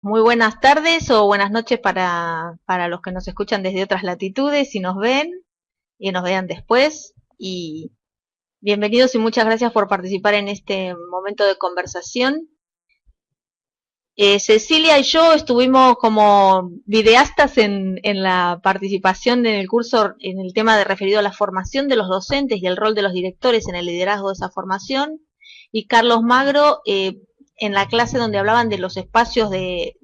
Muy buenas tardes o buenas noches para los que nos escuchan desde otras latitudes y nos ven y nos vean después. Y bienvenidos y muchas gracias por participar en este momento de conversación. Cecilia y yo estuvimos como videastas en la participación en el curso en el tema de referido a la formación de los docentes y el rol de los directores en el liderazgo de esa formación. Y Carlos Magro en la clase donde hablaban de los espacios de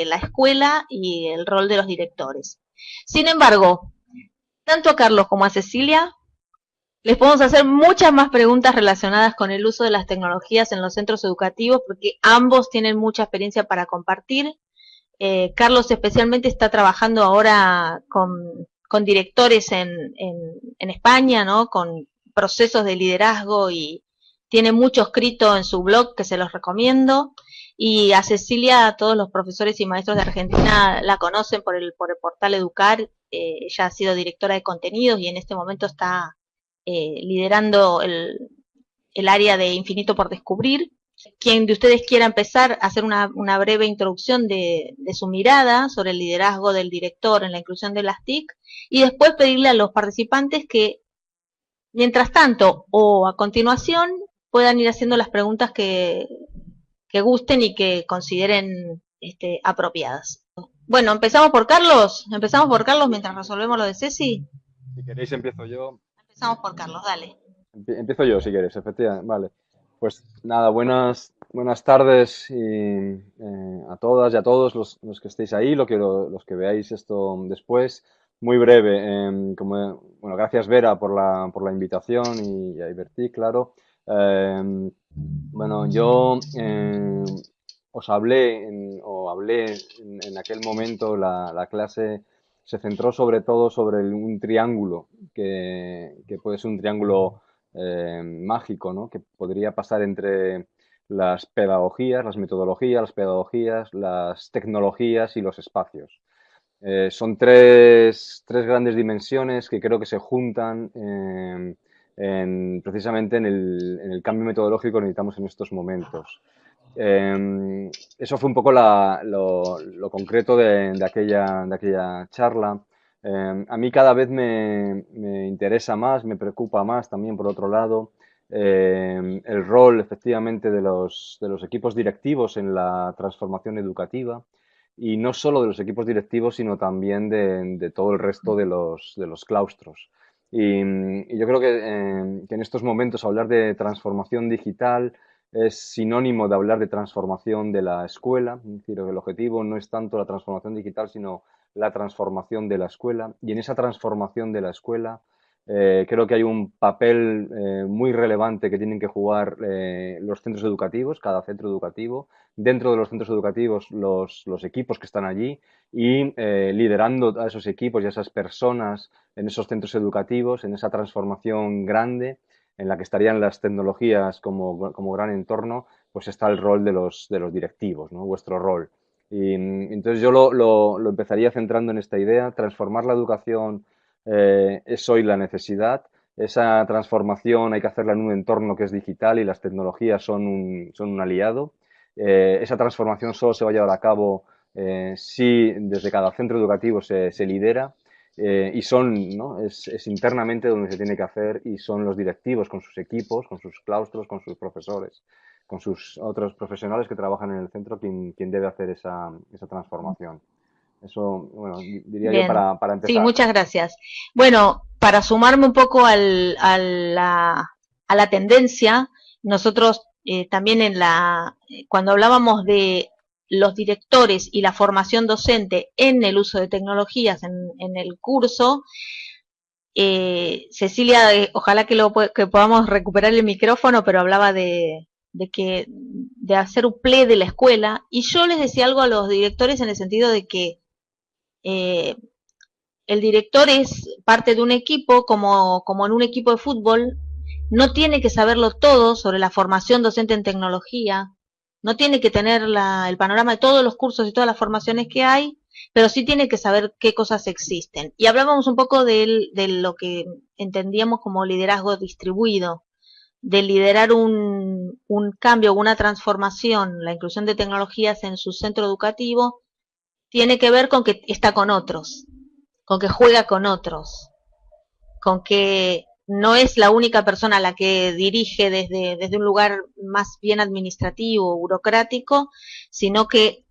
la escuela y el rol de los directores. Sin embargo, tanto a Carlos como a Cecilia les podemos hacer muchas más preguntas relacionadas con el uso de las tecnologías en los centros educativos porque ambos tienen mucha experiencia para compartir. Carlos especialmente está trabajando ahora con directores en España, ¿no? Con procesos de liderazgo y tiene mucho escrito en su blog que se los recomiendo. Y a Cecilia, todos los profesores y maestros de Argentina la conocen por el portal Educar. Ella ha sido directora de contenidos y en este momento está liderando el área de Infinito por Descubrir. Quien de ustedes quiera empezar a hacer una breve introducción de su mirada sobre el liderazgo del director en la inclusión de las TIC y después pedirle a los participantes que, mientras tanto o a continuación, puedan ir haciendo las preguntas que gusten y que consideren apropiadas. Bueno, empezamos por Carlos mientras resolvemos lo de Ceci. Si queréis empiezo yo. Empezamos por Carlos, dale. Empiezo yo si queréis, efectivamente. Vale. Pues nada, buenas tardes a todas y a todos los que estéis ahí, los que veáis esto después. Muy breve. Bueno, gracias Vera por la invitación y a Iberti, claro. Bueno, yo os hablé en aquel momento, la clase se centró sobre todo sobre un triángulo, que puede ser un triángulo mágico, ¿no? Que podría pasar entre las pedagogías, las metodologías, las pedagogías, las tecnologías y los espacios. Son tres grandes dimensiones que creo que se juntan precisamente en el cambio metodológico que necesitamos en estos momentos. Eso fue un poco lo concreto de aquella charla. A mí cada vez me interesa más, me preocupa más también, por otro lado, el rol efectivamente de los equipos directivos en la transformación educativa y no solo de los equipos directivos, sino también de todo el resto de los claustros. Y yo creo que en estos momentos hablar de transformación digital es sinónimo de hablar de transformación de la escuela. Es decir, el objetivo no es tanto la transformación digital, sino la transformación de la escuela. Y en esa transformación de la escuela creo que hay un papel muy relevante que tienen que jugar los centros educativos, cada centro educativo, dentro de los centros educativos los equipos que están allí y liderando a esos equipos y a esas personas en esos centros educativos, en esa transformación grande en la que estarían las tecnologías como gran entorno, pues está el rol de los directivos, ¿no? Vuestro rol. Y entonces yo lo empezaría centrando en esta idea, transformar la educación es hoy la necesidad. Esa transformación hay que hacerla en un entorno que es digital y las tecnologías son un aliado. Esa transformación solo se va a llevar a cabo si desde cada centro educativo se lidera y ¿no? Es internamente donde se tiene que hacer y son los directivos con sus equipos, con sus claustros, con sus profesores, con sus otros profesionales que trabajan en el centro quien debe hacer esa transformación. Eso, bueno, diría yo Bien, para sí, empezar. muchas gracias. Bueno, para sumarme un poco a la tendencia, nosotros también cuando hablábamos de los directores y la formación docente en el uso de tecnologías en el curso, Cecilia, ojalá que podamos recuperar el micrófono, pero hablaba de hacer un play de la escuela, y yo les decía algo a los directores en el sentido de que eh, el director es parte de un equipo, como en un equipo de fútbol, no tiene que saberlo todo sobre la formación docente en tecnología, no tiene que tener el panorama de todos los cursos y todas las formaciones que hay, pero sí tiene que saber qué cosas existen. Y hablábamos un poco de lo que entendíamos como liderazgo distribuido, de liderar un cambio, una transformación, la inclusión de tecnologías en su centro educativo, tiene que ver con que está con otros, con que juega con otros, con que no es la única persona a la que dirige desde un lugar más bien administrativo, burocrático, sino que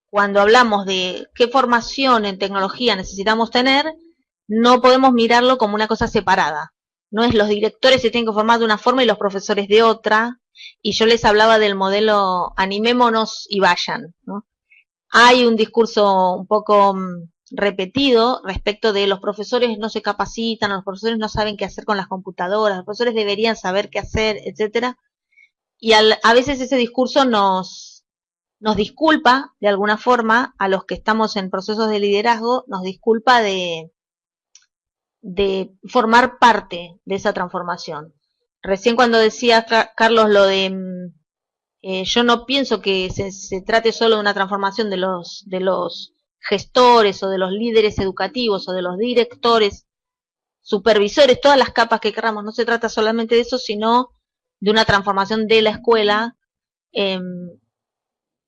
cuando hablamos de qué formación en tecnología necesitamos tener, no podemos mirarlo como una cosa separada. No es los directores se tienen que formar de una forma y los profesores de otra. Y yo les hablaba del modelo animémonos y vayan, ¿no? Hay un discurso un poco repetido respecto de los profesores no se capacitan, los profesores no saben qué hacer con las computadoras, los profesores deberían saber qué hacer, etcétera. Y a veces ese discurso nos disculpa de alguna forma a los que estamos en procesos de liderazgo, nos disculpa de formar parte de esa transformación. Recién cuando decía Carlos lo de yo no pienso que se trate solo de una transformación de los gestores o de los líderes educativos o de los directores, supervisores, todas las capas que queramos, no se trata solamente de eso, sino de una transformación de la escuela. Eh,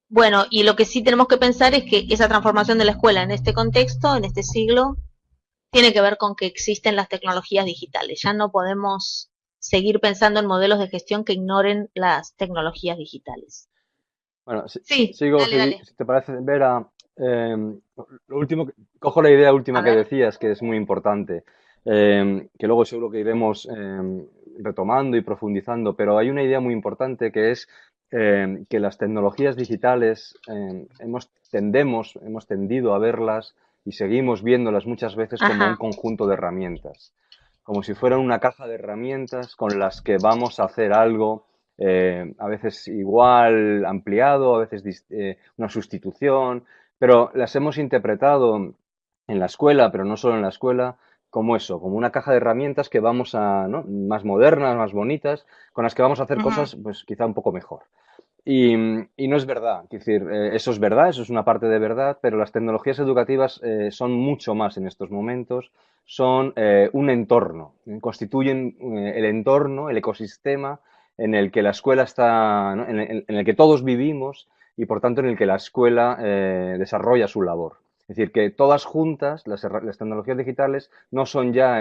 bueno, y lo que sí tenemos que pensar es que esa transformación de la escuela en este contexto, en este siglo, tiene que ver con que existen las tecnologías digitales. Ya no podemos seguir pensando en modelos de gestión que ignoren las tecnologías digitales. Bueno, Sí, sigo, dale, dale. si te parece, Vera, lo último, cojo la idea A última que ver. decías, que es muy importante, que luego seguro que iremos retomando y profundizando, pero hay una idea muy importante que es que las tecnologías digitales hemos tendido a verlas y seguimos viéndolas muchas veces como un Ajá, conjunto de herramientas, como si fueran una caja de herramientas con las que vamos a hacer algo a veces igual, ampliado, a veces una sustitución, pero las hemos interpretado en la escuela, pero no solo en la escuela, como eso, como una caja de herramientas que vamos a, ¿no? Más modernas, más bonitas, con las que vamos a hacer ujú, cosas, pues quizá un poco mejor. Y, y no es verdad, es decir, eso es verdad, eso es una parte de verdad, pero las tecnologías educativas son mucho más en estos momentos, son un entorno, constituyen el entorno, el ecosistema en el que la escuela está, ¿no? En el que todos vivimos y por tanto en el que la escuela desarrolla su labor. Es decir, que todas juntas, las tecnologías digitales no son ya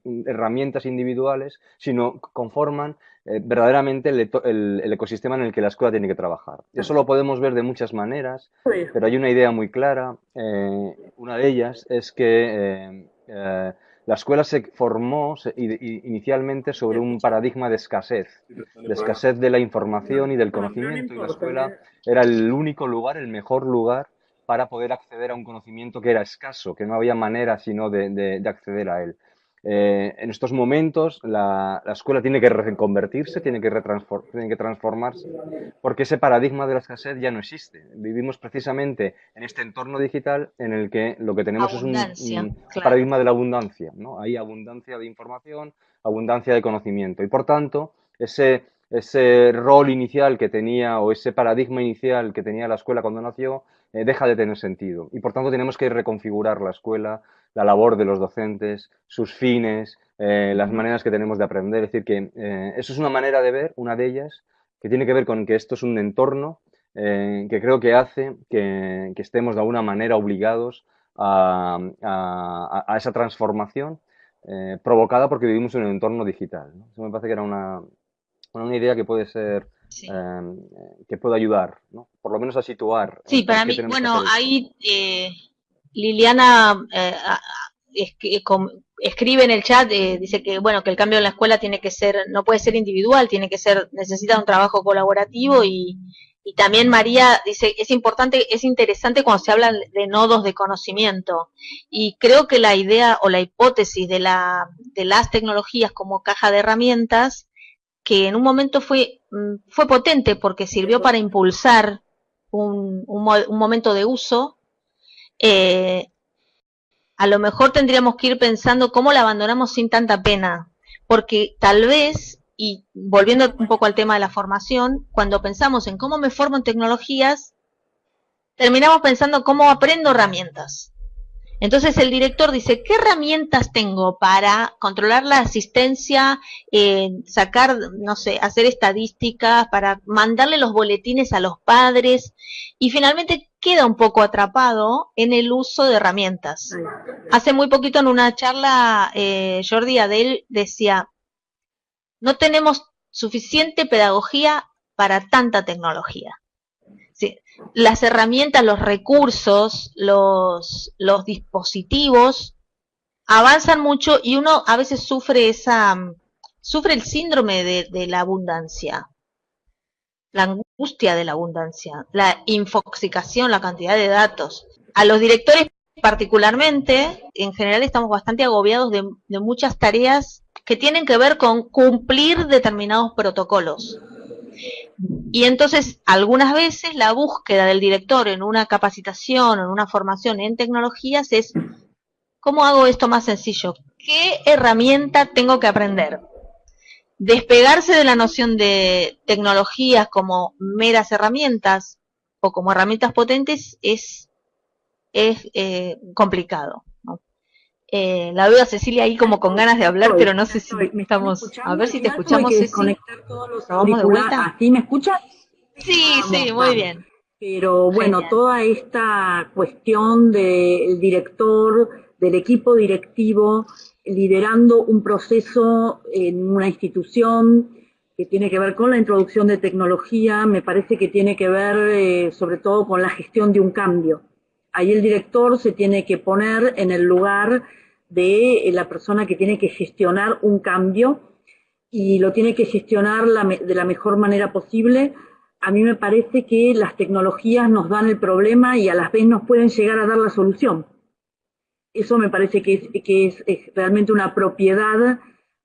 herramientas individuales, sino conforman verdaderamente el ecosistema en el que la escuela tiene que trabajar. Eso lo podemos ver de muchas maneras, pero hay una idea muy clara. Una de ellas es que la escuela se formó inicialmente sobre un paradigma de escasez de la información y del conocimiento, y la escuela era el único lugar, el mejor lugar para poder acceder a un conocimiento que era escaso, que no había manera sino de acceder a él. En estos momentos la escuela tiene que reconvertirse, tiene que transformarse, porque ese paradigma de la escasez ya no existe. Vivimos precisamente en este entorno digital en el que lo que tenemos es abundancia, un claro. paradigma de la abundancia, ¿no? Hay abundancia de información, abundancia de conocimiento, y por tanto ese rol inicial que tenía o ese paradigma inicial que tenía la escuela cuando nació deja de tener sentido, y por tanto tenemos que reconfigurar la escuela, la labor de los docentes, sus fines, las maneras que tenemos de aprender. Es decir, que eso es una manera de ver, una de ellas, que tiene que ver con que esto es un entorno que creo que hace que estemos de alguna manera obligados a esa transformación provocada porque vivimos en un entorno digital, ¿no? Eso me parece que era una idea que puede ser, Sí. que puede ayudar, ¿no? Por lo menos a situar Sí, por para qué mí, tenemos que bueno, hacer esto. ahí Liliana escribe en el chat, dice que bueno, que el cambio en la escuela tiene que ser, no puede ser individual, tiene que ser, necesita un trabajo colaborativo y también María dice, es importante, es interesante cuando se habla de nodos de conocimiento. Y creo que la idea o la hipótesis de las tecnologías como caja de herramientas, que en un momento fue potente porque sirvió para impulsar un momento de uso, eh, a lo mejor tendríamos que ir pensando cómo la abandonamos sin tanta pena, porque tal vez, y volviendo un poco al tema de la formación, cuando pensamos en cómo me formo en tecnologías, terminamos pensando cómo aprendo herramientas. Entonces el director dice, ¿qué herramientas tengo para controlar la asistencia, sacar, no sé, hacer estadísticas, para mandarle los boletines a los padres? Y finalmente queda un poco atrapado en el uso de herramientas. Hace muy poquito en una charla, Jordi Adel decía, no tenemos suficiente pedagogía para tanta tecnología. Sí, las herramientas, los recursos, los dispositivos avanzan mucho y uno a veces sufre el síndrome de la abundancia, la angustia de la abundancia, la infoxicación, la cantidad de datos. A los directores particularmente, en general estamos bastante agobiados de muchas tareas que tienen que ver con cumplir determinados protocolos. Y entonces, algunas veces la búsqueda del director en una capacitación, en una formación en tecnologías es, ¿cómo hago esto más sencillo? ¿Qué herramienta tengo que aprender? Despegarse de la noción de tecnologías como meras herramientas o como herramientas potentes es complicado, ¿no? La veo a Cecilia ahí como con ganas de hablar, pero no sé si ¿Me están estamos... A ver escuchando? si te Igual tuve escuchamos, que Ceci. desconectar todos los ¿Vamos de auriculares. vuelta? ¿Así me escuchan? Sí, sí, Vamos, muy vamos. bien. Pero bueno, Genial. toda esta cuestión del director, del equipo directivo, liderando un proceso en una institución que tiene que ver con la introducción de tecnología, me parece que tiene que ver sobre todo con la gestión de un cambio. Ahí el director se tiene que poner en el lugar de la persona que tiene que gestionar un cambio y lo tiene que gestionar de la mejor manera posible. A mí me parece que las tecnologías nos dan el problema y a la vez nos pueden llegar a dar la solución. Eso me parece que es realmente una propiedad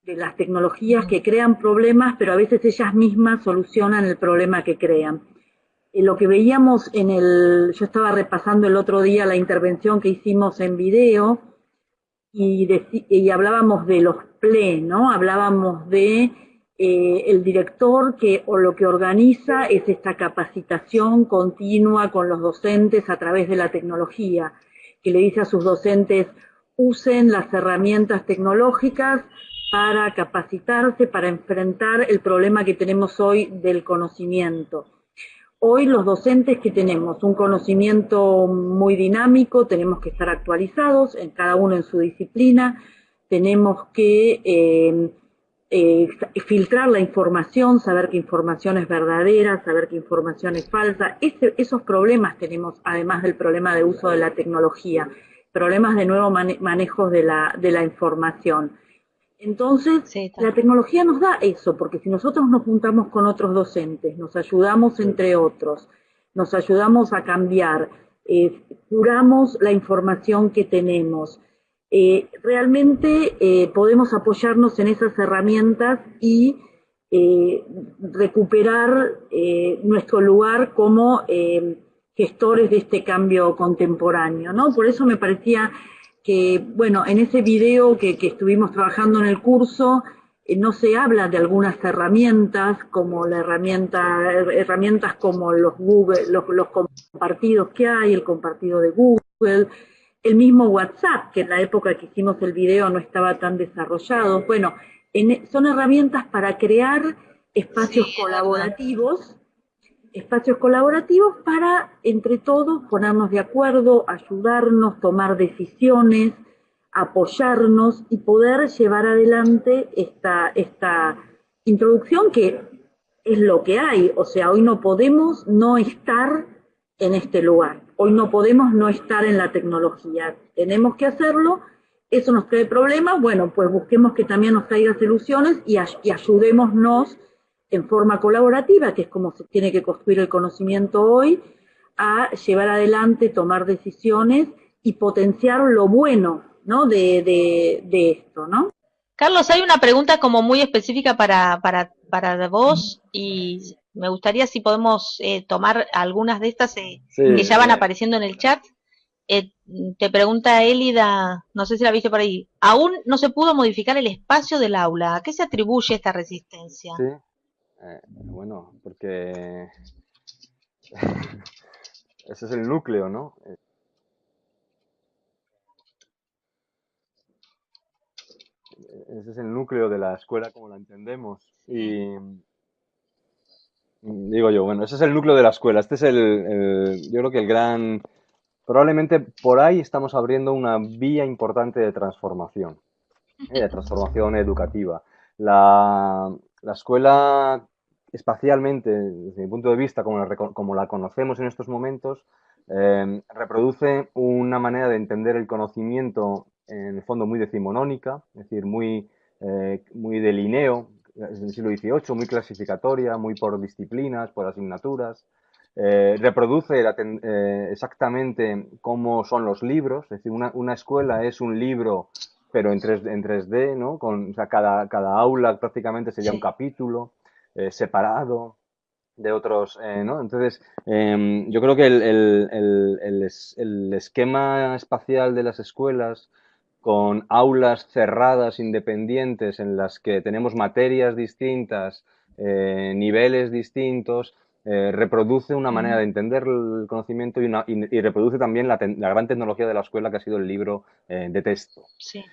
de las tecnologías que crean problemas, pero a veces ellas mismas solucionan el problema que crean. Lo que veíamos yo estaba repasando el otro día la intervención que hicimos en video, y hablábamos de los PLE, ¿no? Hablábamos de el director o lo que organiza es esta capacitación continua con los docentes a través de la tecnología, que le dice a sus docentes, usen las herramientas tecnológicas para capacitarse, para enfrentar el problema que tenemos hoy del conocimiento. Hoy los docentes que tenemos un conocimiento muy dinámico, tenemos que estar actualizados, cada uno en su disciplina, tenemos que filtrar la información, saber qué información es verdadera, saber qué información es falsa. Esos problemas tenemos, además del problema de uso de la tecnología, problemas de nuevo manejos de la información. Entonces, Sí, la tecnología nos da eso, porque si nosotros nos juntamos con otros docentes, nos ayudamos entre otros, nos ayudamos a cambiar, curamos la información que tenemos, realmente podemos apoyarnos en esas herramientas y recuperar nuestro lugar como gestores de este cambio contemporáneo, ¿no? Por eso me parecía que, bueno, en ese video que estuvimos trabajando en el curso, no se habla de algunas herramientas como herramientas como los Google, los compartidos que hay, el compartido de Google, el mismo WhatsApp, que en la época que hicimos el video no estaba tan desarrollado. Bueno, son herramientas para crear espacios colaborativos para, entre todos, ponernos de acuerdo, ayudarnos, tomar decisiones, apoyarnos y poder llevar adelante esta introducción que es lo que hay. O sea, hoy no podemos no estar en este lugar, hoy no podemos no estar en la tecnología, tenemos que hacerlo. Eso nos trae problemas, bueno, pues busquemos que también nos traiga soluciones y ayudémonos en forma colaborativa, que es como se tiene que construir el conocimiento hoy, a llevar adelante, tomar decisiones y potenciar lo bueno, ¿no? de esto, ¿no? Carlos, hay una pregunta como muy específica para vos y me gustaría si podemos tomar algunas de estas Sí, que ya van apareciendo en el chat. Eh, Te pregunta Elida, no sé si la viste por ahí, aún no se pudo modificar el espacio del aula. ¿A qué se atribuye esta resistencia? sí. Bueno, porque ese es el núcleo, ¿no? ese es el núcleo de la escuela como la entendemos. Y digo yo, bueno, ese es el núcleo de la escuela. Este es yo creo que el gran, probablemente por ahí estamos abriendo una vía importante de transformación educativa. La escuela, espacialmente, desde mi punto de vista, como la conocemos en estos momentos, reproduce una manera de entender el conocimiento, en el fondo muy decimonónica, es decir, muy de lineo, es del siglo XVIII, muy clasificatoria, muy por disciplinas, por asignaturas. Reproduce exactamente cómo son los libros, es decir, una escuela es un libro pero en 3D, ¿no? O sea, cada aula prácticamente sería un Sí. capítulo separado de otros, ¿no? Entonces, yo creo que el esquema espacial de las escuelas con aulas cerradas, independientes, en las que tenemos materias distintas, niveles distintos, reproduce una manera de entender el conocimiento y reproduce también la gran tecnología de la escuela, que ha sido el libro de texto. Sí.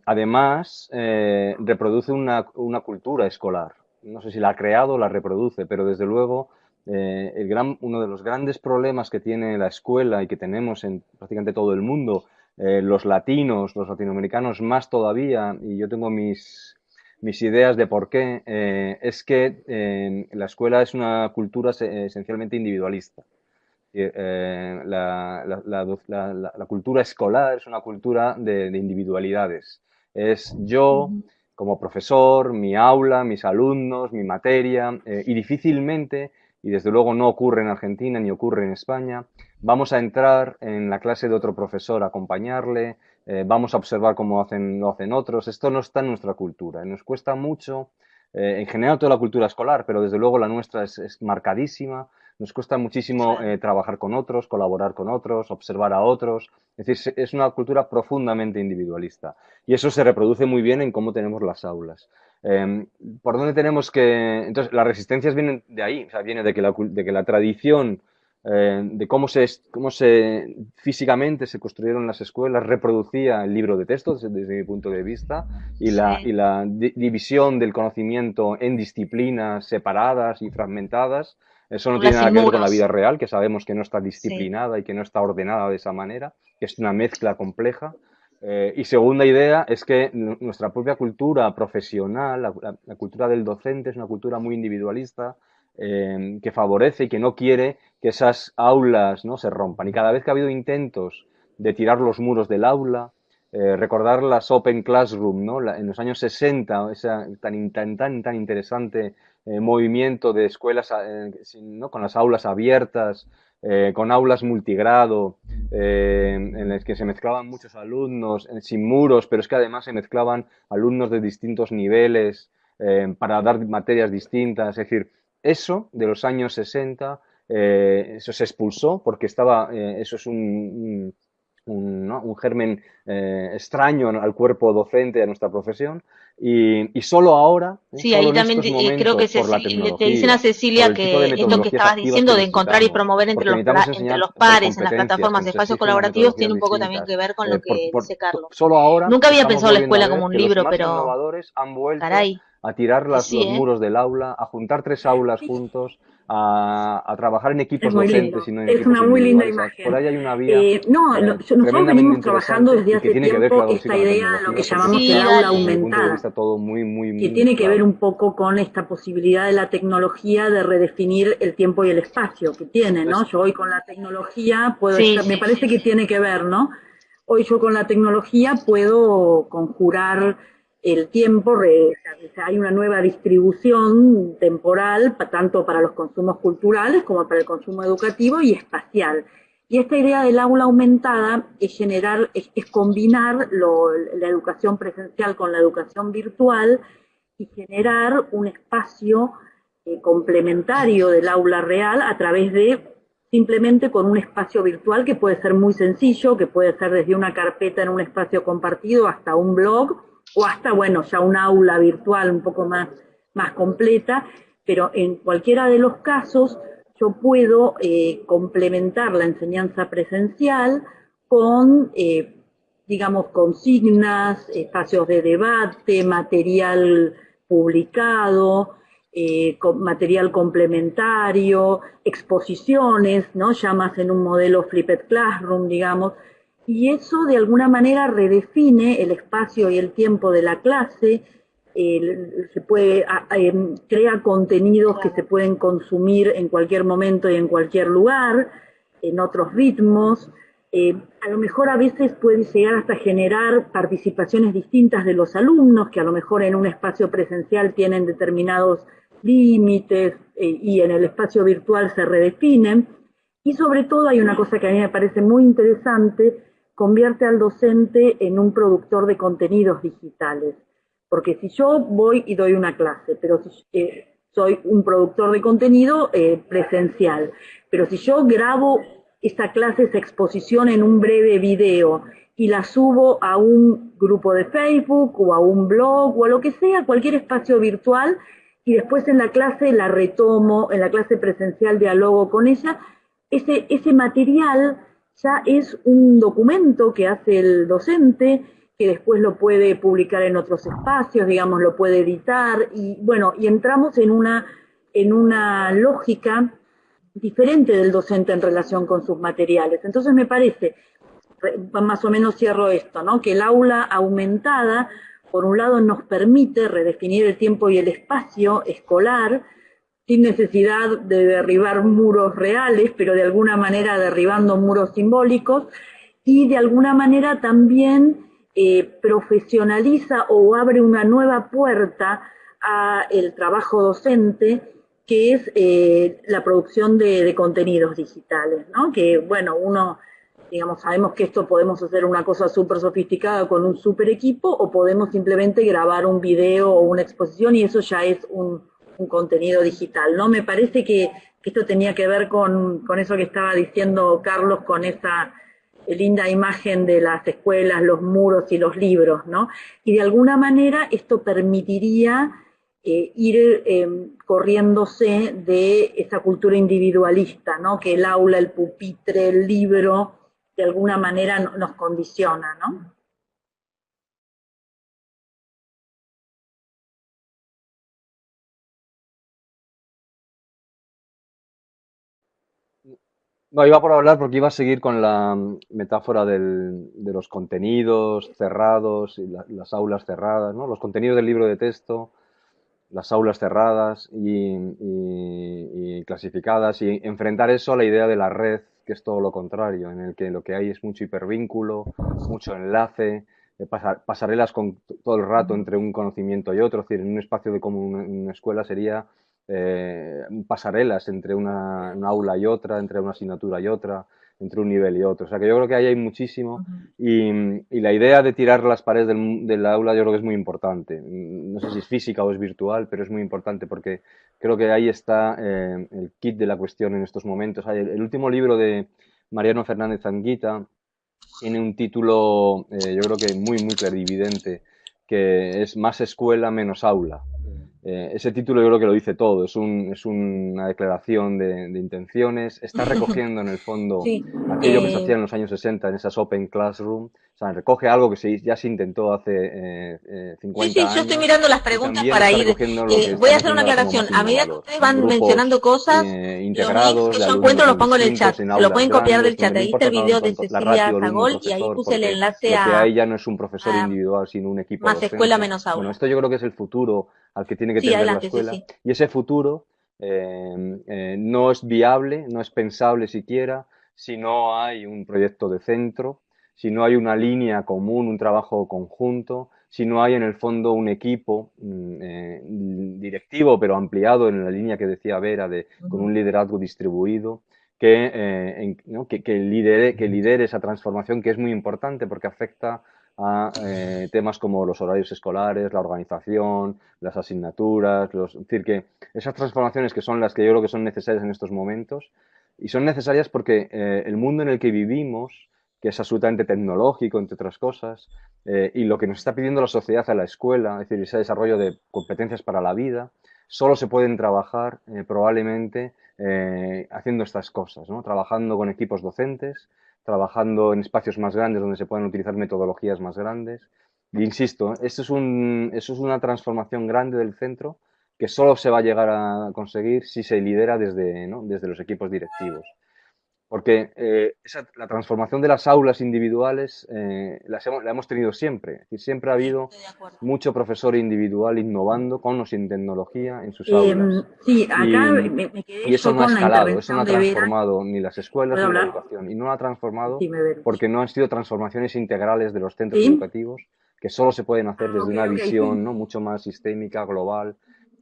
Además, reproduce una cultura escolar. No sé si la ha creado o la reproduce, pero desde luego uno de los grandes problemas que tiene la escuela y que tenemos en prácticamente todo el mundo, los latinos, los latinoamericanos más todavía, y yo tengo mis ideas de por qué, es que la escuela es una cultura esencialmente individualista. La cultura escolar es una cultura de individualidades. Es yo Ujú. como profesor, mi aula, mis alumnos, mi materia, y difícilmente, y desde luego no ocurre en Argentina ni ocurre en España, vamos a entrar en la clase de otro profesor a acompañarle, vamos a observar cómo lo hacen otros. Esto no está en nuestra cultura. Nos cuesta mucho, en general toda la cultura escolar, pero desde luego la nuestra es marcadísima. Nos cuesta muchísimo Claro. trabajar con otros, colaborar con otros, observar a otros. Es decir, es una cultura profundamente individualista. Y eso se reproduce muy bien en cómo tenemos las aulas. ¿Por dónde tenemos que...? Entonces, las resistencias vienen de ahí, o sea, viene de que la tradición de cómo se físicamente se construyeron las escuelas reproducía el libro de texto desde mi punto de vista y Sí. la división del conocimiento en disciplinas separadas y fragmentadas. Eso no Aulas tiene nada sin que ver con la vida muros. real, que sabemos que no está Sí. disciplinada y que no está ordenada de esa manera, que es una mezcla compleja. Y segunda idea es que nuestra propia cultura profesional, la cultura del docente, es una cultura muy individualista, que favorece y que no quiere que esas aulas, ¿no?, se rompan. Y cada vez que ha habido intentos de tirar los muros del aula, recordar las Open Classroom, ¿no?, en los años 60, ese tan interesante movimiento de escuelas ¿no?, con las aulas abiertas, con aulas multigrado, en las que se mezclaban muchos alumnos, sin muros, pero es que además se mezclaban alumnos de distintos niveles para dar materias distintas. Es decir, eso de los años 60, eso se expulsó porque eso es ¿no?, un germen extraño al cuerpo docente, a nuestra profesión, y solo ahora, Sí, solo ahí en también estos creo que momentos, por la le dicen a tecnología, por Cecilia el tipo de que esto que metodologías estabas activas diciendo que de encontrar y necesitamos, promover porque necesitamos entre enseñar los por pares en las competencias, plataformas con de espacios sistemas, colaborativos metodologías tiene un poco también distintas. que ver con lo que dice Carlos. Solo ahora Nunca había estamos pensado la volviendo a escuela ver como un que los libro, más pero innovadores han vuelto caray, a tirar y sí, los ¿eh? muros del aula, a juntar tres aulas Sí, juntos, a trabajar en es equipos muy docentes lindo, y no en es equipos una muy linda individuales. O sea, por imagen. ahí hay una vía Nosotros tremendamente venimos trabajando interesante desde y que hace tiene que ver, tiempo claro, sí, esta con la idea de lo que tecnología, porque llamamos el Sí, está, aula desde mi dale. punto de aumentada, vista, todo muy, muy, que muy tiene que ver mezclado. un poco con esta posibilidad de la tecnología de redefinir el tiempo y el espacio que tiene, ¿no? Entonces, Yo hoy con la tecnología puedo Sí, estar, me sí, parece que tiene que ver, ¿no? Hoy yo con la tecnología puedo conjurar el tiempo, hay una nueva distribución temporal, tanto para los consumos culturales como para el consumo educativo y espacial. Y esta idea del aula aumentada es generar, es combinar la educación presencial con la educación virtual y generar un espacio complementario del aula real a través de simplemente con un espacio virtual que puede ser muy sencillo, que puede ser desde una carpeta en un espacio compartido hasta un blog o hasta, bueno, ya un aula virtual un poco más completa, pero en cualquiera de los casos yo puedo complementar la enseñanza presencial con digamos, consignas, espacios de debate, material publicado, material complementario, exposiciones, ¿no? Ya más en un modelo flipped classroom, digamos, y eso de alguna manera redefine el espacio y el tiempo de la clase, se puede, crea contenidos que se pueden consumir en cualquier momento y en cualquier lugar, en otros ritmos. A lo mejor a veces puede llegar hasta generar participaciones distintas de los alumnos, que a lo mejor en un espacio presencial tienen determinados límites y en el espacio virtual se redefinen. Y sobre todo hay una cosa que a mí me parece muy interesante, convierte al docente en un productor de contenidos digitales. Porque si yo voy y doy una clase, pero si soy un productor de contenido presencial, pero si yo grabo esa clase, esa exposición en un breve video y la subo a un grupo de Facebook o a un blog o a lo que sea, cualquier espacio virtual, y después en la clase la retomo, en la clase presencial dialogo con ella, ese material ya es un documento que hace el docente, que después lo puede publicar en otros espacios, digamos, lo puede editar, y bueno, y entramos en una lógica diferente del docente en relación con sus materiales. Entonces me parece, más o menos cierro esto, ¿no? Que el aula aumentada, por un lado, nos permite redefinir el tiempo y el espacio escolar, sin necesidad de derribar muros reales, pero de alguna manera derribando muros simbólicos, y de alguna manera también profesionaliza o abre una nueva puerta a el trabajo docente, que es la producción de contenidos digitales, ¿no? Que, bueno, uno, digamos, sabemos que esto podemos hacer una cosa súper sofisticada con un súper equipo, o podemos simplemente grabar un video o una exposición y eso ya es un contenido digital, ¿no? Me parece que esto tenía que ver con eso que estaba diciendo Carlos, con esa linda imagen de las escuelas, los muros y los libros, ¿no? Y de alguna manera esto permitiría ir corriéndose de esa cultura individualista, ¿no? Que el aula, el pupitre, el libro, de alguna manera nos condiciona, ¿no? No, iba por hablar porque iba a seguir con la metáfora de los contenidos cerrados y las aulas cerradas, ¿no? Los contenidos del libro de texto, las aulas cerradas y clasificadas, y enfrentar eso a la idea de la red, que es todo lo contrario, en el que lo que hay es mucho hipervínculo, mucho enlace, pasarelas todo el rato entre un conocimiento y otro. Es decir, en un espacio de como una escuela sería pasarelas entre una aula y otra, entre una asignatura y otra, entre un nivel y otro. O sea que yo creo que ahí hay muchísimo, y la idea de tirar las paredes del aula yo creo que es muy importante. No sé si es física o es virtual, pero es muy importante porque creo que ahí está el kit de la cuestión en estos momentos. El último libro de Mariano Fernández Anguita tiene un título, yo creo que muy clarividente, que es Más escuela, menos aula. Ese título yo creo que lo dice todo, es una declaración de intenciones, está recogiendo en el fondo Sí, aquello que se hacía en los años 60 en esas Open Classroom, o sea, recoge algo que ya se intentó hace Sí, sí, 50 yo estoy años, mirando las y preguntas también para está ir. recogiendo lo que Voy a estamos hacer una viendo ahora como aclaración. más A medida que innovador, ustedes van grupos mencionando cosas, los links integrados que de yo alumnos encuentro los muy pongo en el chat. distintos, en Lo aulas pueden copiar del grandes, chat. donde no Ahí está el importa video de tanto la Cecilia ratio Zagol y ahí alumno-profesor, puse el porque enlace lo que hay a ya no es un profesor a individual, sino un equipo Más escuela, docente. menos Bueno, aula. esto yo creo que es el futuro al que tiene que Sí, tender la adelante, sí, escuela, sí. y ese futuro no es viable, no es pensable siquiera si no hay un proyecto de centro, si no hay una línea común, un trabajo conjunto, si no hay en el fondo un equipo directivo, pero ampliado en la línea que decía Vera, con un liderazgo distribuido, ¿no? que lidere esa transformación, que es muy importante porque afecta a temas como los horarios escolares, la organización, las asignaturas, es decir, que esas transformaciones que son las que yo creo que son necesarias en estos momentos, y son necesarias porque el mundo en el que vivimos, que es absolutamente tecnológico, entre otras cosas, y lo que nos está pidiendo la sociedad a la escuela, es decir, ese desarrollo de competencias para la vida, solo se pueden trabajar probablemente haciendo estas cosas, ¿no? Trabajando con equipos docentes, trabajando en espacios más grandes donde se puedan utilizar metodologías más grandes. Y insisto, eso es una transformación grande del centro que solo se va a llegar a conseguir si se lidera desde, ¿no?, desde los equipos directivos. Porque la transformación de las aulas individuales la hemos tenido siempre. Es decir, siempre ha habido mucho profesor individual innovando con o sin tecnología en sus aulas. Sí, acá me quedé y eso no ha con la escalado, eso intervención no ha de Vera. transformado ni las escuelas ¿Puedo ni la hablar? educación. Y no lo ha transformado Sí, porque no han sido transformaciones integrales de los centros ¿Sí? educativos que solo se pueden hacer desde una ok, visión, sí. ¿no?, mucho más sistémica, global,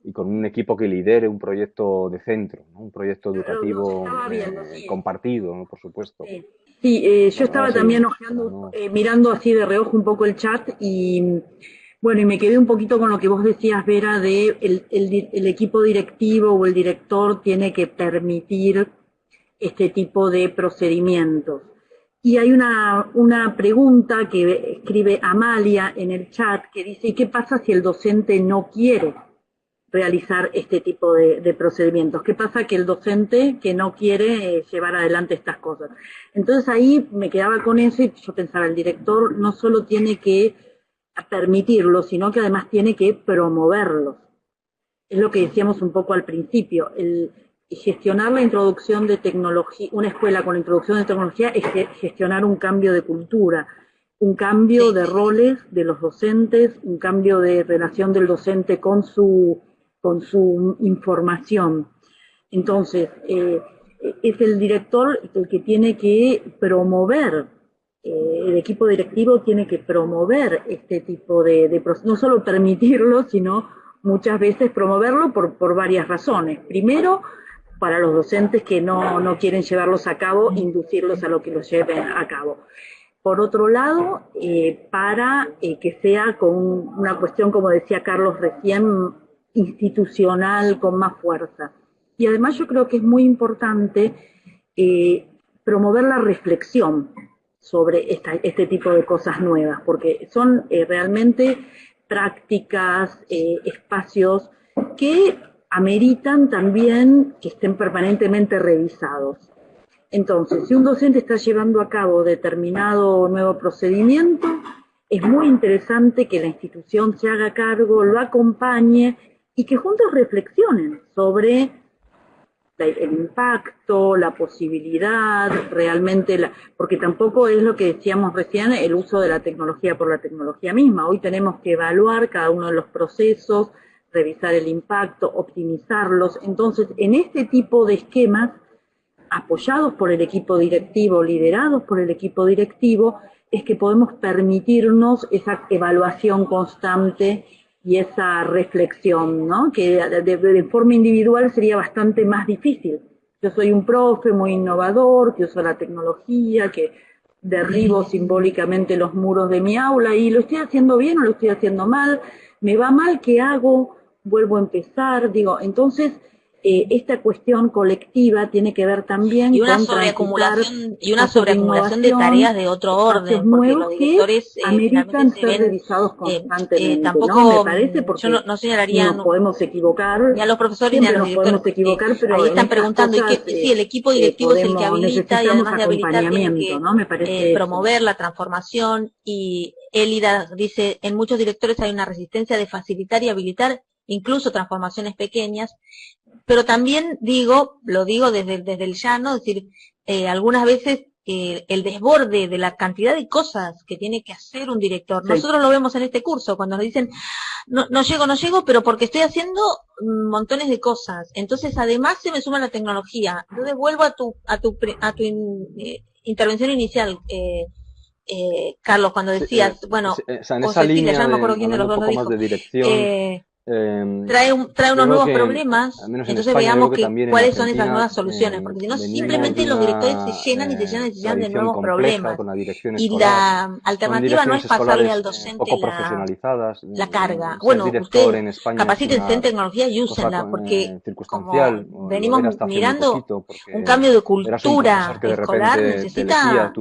y con un equipo que lidere un proyecto de centro, ¿no?, un proyecto Lo educativo estaba viendo, sí. compartido, ¿no?, por supuesto. Sí, sí, yo Bueno, ahora estaba también seguimos. mirando así de reojo un poco el chat y bueno, y me quedé un poquito con lo que vos decías, Vera, de el equipo directivo o el director tiene que permitir este tipo de procedimientos. Y hay una pregunta que escribe Amalia en el chat que dice, ¿y qué pasa si el docente no quiere realizar este tipo de procedimientos? ¿Qué pasa que el docente que no quiere llevar adelante estas cosas? Entonces ahí me quedaba con eso y yo pensaba, el director no solo tiene que permitirlo, sino que además tiene que promoverlo. Es lo que decíamos un poco al principio, el gestionar la introducción de tecnología, una escuela con la introducción de tecnología es gestionar un cambio de cultura, un cambio de roles de los docentes, un cambio de relación del docente con su información. Entonces, es el director el que tiene que promover, el equipo directivo tiene que promover este tipo de no solo permitirlo, sino muchas veces promoverlo por varias razones. Primero, para los docentes que no quieren llevarlos a cabo, inducirlos a lo que los lleven a cabo. Por otro lado, para que sea con una cuestión, como decía Carlos recién, institucional con más fuerza. Y además yo creo que es muy importante promover la reflexión sobre este tipo de cosas nuevas, porque son realmente prácticas, espacios que ameritan también que estén permanentemente revisados. Entonces, si un docente está llevando a cabo determinado nuevo procedimiento, es muy interesante que la institución se haga cargo, lo acompañe y que juntos reflexionen sobre el impacto, la posibilidad, realmente, porque tampoco es lo que decíamos recién, el uso de la tecnología por la tecnología misma. Hoy tenemos que evaluar cada uno de los procesos, revisar el impacto, optimizarlos. Entonces, en este tipo de esquemas, apoyados por el equipo directivo, liderados por el equipo directivo, es que podemos permitirnos esa evaluación constante y esa reflexión, ¿no? Que de forma individual sería bastante más difícil. Yo soy un profe muy innovador, que uso la tecnología, que derribo simbólicamente los muros de mi aula y lo estoy haciendo bien o lo estoy haciendo mal, me va mal, ¿qué hago? Vuelvo a empezar, digo, entonces esta cuestión colectiva tiene que ver también y una con sobreacumulación de tareas de otro orden, porque los directores ameritan se ser ven revisados constantemente, tampoco, ¿no? Me parece, porque yo no señalaría nos podemos equivocar, ni a los profesores siempre ni a los nos podemos equivocar, pero ahí están en preguntando cosas, y que sí, el equipo directivo es el que habilita y además de habilitar tiene que ¿no? Me parece promover la transformación. Y Elida dice, en muchos directores hay una resistencia de facilitar y habilitar incluso transformaciones pequeñas, pero también lo digo desde el llano, es decir, algunas veces el desborde de la cantidad de cosas que tiene que hacer un director. Sí. Nosotros lo vemos en este curso, cuando nos dicen, no llego, pero porque estoy haciendo montones de cosas. Entonces, además se me suma la tecnología. Entonces, vuelvo a tu intervención inicial, Carlos, cuando decías, o sea, en esa línea ya no me acuerdo quién de los dos lo dijo. De dirección, trae unos nuevos problemas, entonces España, veamos cuáles son esas Argentina, nuevas soluciones, porque si no simplemente los directores se llenan de nuevos problemas, y la alternativa no es pasarle al docente la carga. Bueno, ustedes capacítense en tecnología y úsenla, porque como venimos mirando, un cambio de cultura escolar necesita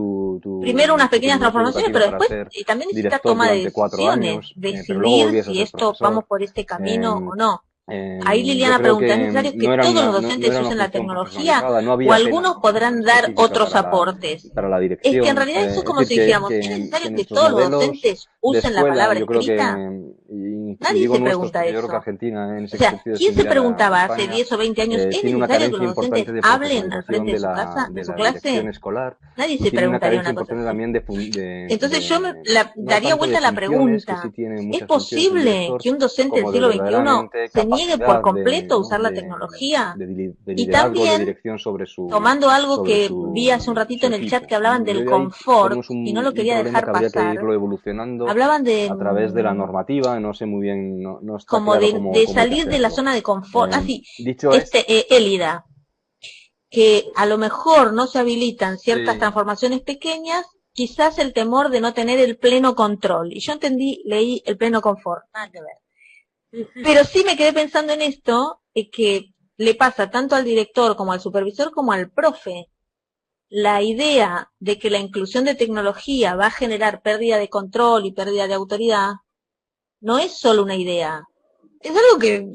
primero unas pequeñas transformaciones, pero después también necesita toma de decisiones, decidir si esto vamos por este camino o no. Ahí Yo Liliana creo pregunta, ¿es que necesario que no era todos una, los no docentes era una usen la función tecnología profesionalizada, no o había apenas algunos una podrán función dar específica otros aportes? para la Es que en dirección. realidad eso es Es como decir, si dijéramos, ¿es que necesario que nuestros todos los modelos docentes de usen la escuela, palabra yo creo escrita? que, y Nadie digo se nuestros pregunta porque yo creo que eso. Argentina en O ese sea, sentido es ¿quién se similar a preguntaba hace España, 10 o 20 años, ¿es tiene una necesario que carencia los importante docentes de hablen al profesionalización frente de su casa, de de su la dirección clase? escolar Nadie y se tiene una preguntaría carencia una cosa importante así. también Entonces yo no daría tanto de vuelta a la funciones, que sí pregunta. tiene ¿Es muchas funciones el posible director, que un docente del como de siglo XXI verdaderamente se niegue por capacidad completo a ¿no? usar la tecnología? de Y liderazgo, de también, dirección tomando algo que vi hace un ratito su en el chat equipo. que hablaban Yo del de ahí confort tenemos y no lo un quería problema dejar que habría que pasar, irlo evolucionando hablaban de a través de la normativa, no sé muy bien, no está como claro de cómo hay que salir de la hacerlo. zona de confort. Así, Dicho esto, Élida, que a lo mejor no se habilitan ciertas sí, transformaciones pequeñas, quizás el temor de no tener el pleno control. Y yo leí el pleno confort, nada que ver. Pero sí me quedé pensando en esto, que le pasa tanto al director como al supervisor como al profe. La idea de que la inclusión de tecnología va a generar pérdida de control y pérdida de autoridad no es solo una idea. Es algo que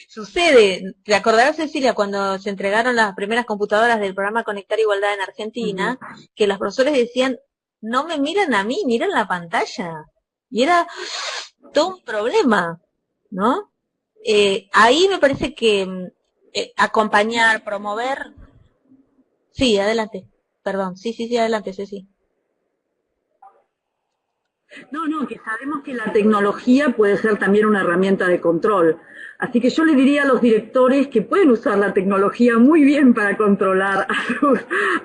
sucede. ¿Te acordarás, Cecilia, cuando se entregaron las primeras computadoras del programa Conectar Igualdad en Argentina, que los profesores decían, no me miran a mí, miran la pantalla? Y era todo un problema, ¿no? Ahí me parece que acompañar, promover. Sí, adelante. Perdón. Sí, adelante, Ceci. No, que sabemos que la tecnología puede ser también una herramienta de control. Así que yo le diría a los directores que pueden usar la tecnología muy bien para controlar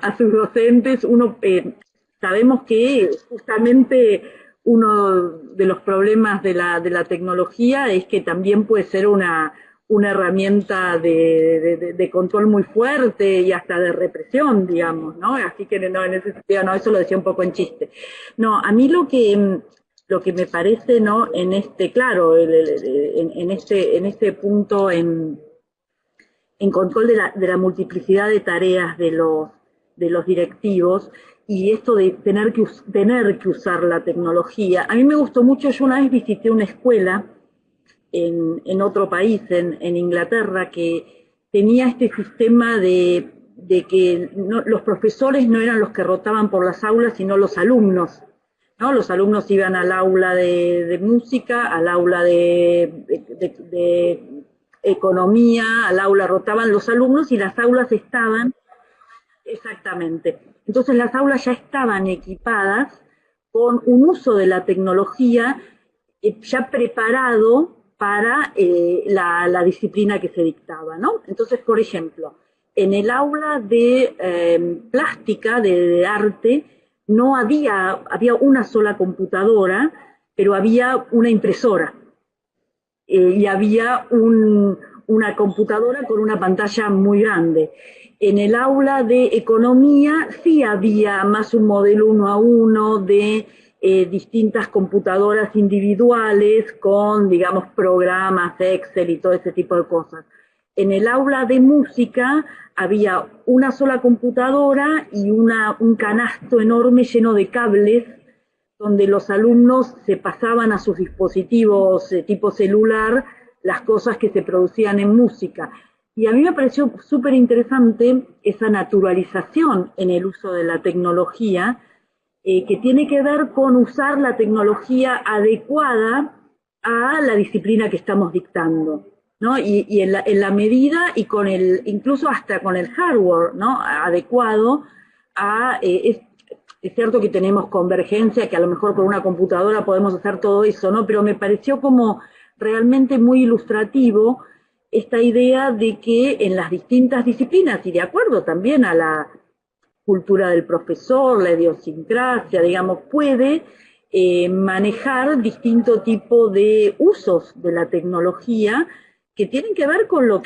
a sus docentes. Sabemos que justamente uno de los problemas de la tecnología es que también puede ser una herramienta de control muy fuerte y hasta de represión, digamos, ¿no? Así que no, en ese sentido, no, eso lo decía un poco en chiste. No, a mí lo que me parece, ¿no? En este, claro, en este punto en control de la multiplicidad de tareas de los directivos y esto de tener que usar la tecnología. A mí me gustó mucho, yo una vez visité una escuela en otro país, en Inglaterra, que tenía este sistema de que no, los profesores no eran los que rotaban por las aulas, sino los alumnos. ¿No? Los alumnos iban al aula de música, al aula de economía, al aula rotaban los alumnos y las aulas estaban exactamente. Entonces las aulas ya estaban equipadas con un uso de la tecnología ya preparado para la disciplina que se dictaba, ¿no? Entonces, por ejemplo, en el aula de plástica, de arte, no había una sola computadora, pero había una impresora y había una computadora con una pantalla muy grande. En el aula de economía sí había más un modelo 1 a 1 de distintas computadoras individuales con, digamos, programas Excel y todo ese tipo de cosas. En el aula de música había una sola computadora y un canasto enorme lleno de cables donde los alumnos se pasaban a sus dispositivos tipo celular las cosas que se producían en música. Y a mí me pareció súper interesante esa naturalización en el uso de la tecnología, que tiene que ver con usar la tecnología adecuada a la disciplina que estamos dictando, ¿no? Y en la medida y con incluso hasta con el hardware, ¿no? Adecuado a es cierto que tenemos convergencia, que a lo mejor con una computadora podemos hacer todo eso, ¿no? Pero me pareció como realmente muy ilustrativo esta idea de que en las distintas disciplinas, y de acuerdo también a la cultura del profesor, la idiosincrasia, digamos, puede manejar distinto tipo de usos de la tecnología que tienen que ver con lo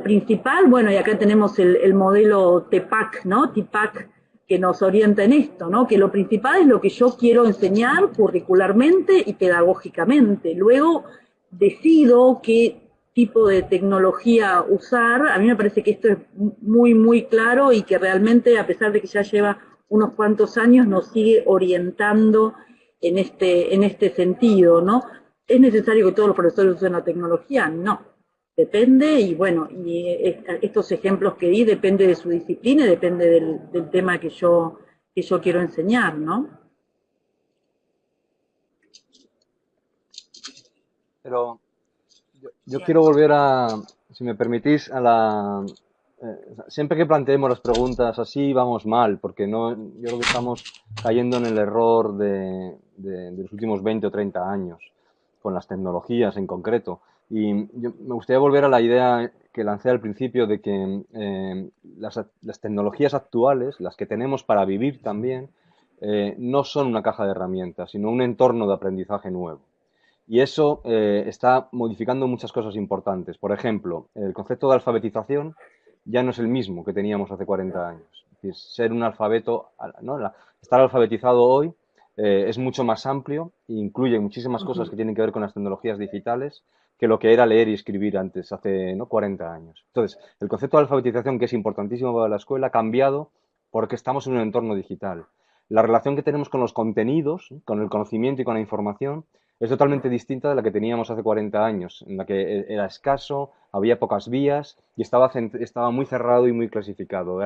principal, bueno, y acá tenemos el modelo TPAC, ¿no? TPAC, que nos orienta en esto, ¿no? Que lo principal es lo que yo quiero enseñar curricularmente y pedagógicamente. Luego decido qué tipo de tecnología usar. A mí me parece que esto es muy, muy claro y que realmente, a pesar de que ya lleva unos cuantos años, nos sigue orientando en este sentido, ¿no? ¿Es necesario que todos los profesores usen la tecnología? No. Depende, y bueno, y estos ejemplos que di depende de su disciplina y depende del tema que yo quiero enseñar, ¿no? Pero yo quiero volver a, si me permitís, a siempre que planteemos las preguntas así vamos mal, porque no, yo creo que estamos cayendo en el error de los últimos 20 o 30 años, con las tecnologías en concreto. Y me gustaría volver a la idea que lancé al principio de que las tecnologías actuales, las que tenemos para vivir también, no son una caja de herramientas, sino un entorno de aprendizaje nuevo. Y eso está modificando muchas cosas importantes. Por ejemplo, el concepto de alfabetización ya no es el mismo que teníamos hace 40 años. Es decir, ser un alfabeto, ¿no? Estar alfabetizado hoy es mucho más amplio e incluye muchísimas cosas que tienen que ver con las tecnologías digitales que lo que era leer y escribir antes, hace, ¿no?, 40 años. Entonces, el concepto de alfabetización, que es importantísimo para la escuela, ha cambiado porque estamos en un entorno digital. La relación que tenemos con los contenidos, con el conocimiento y con la información, es totalmente distinta de la que teníamos hace 40 años, en la que era escaso, había pocas vías y estaba muy cerrado y muy clasificado.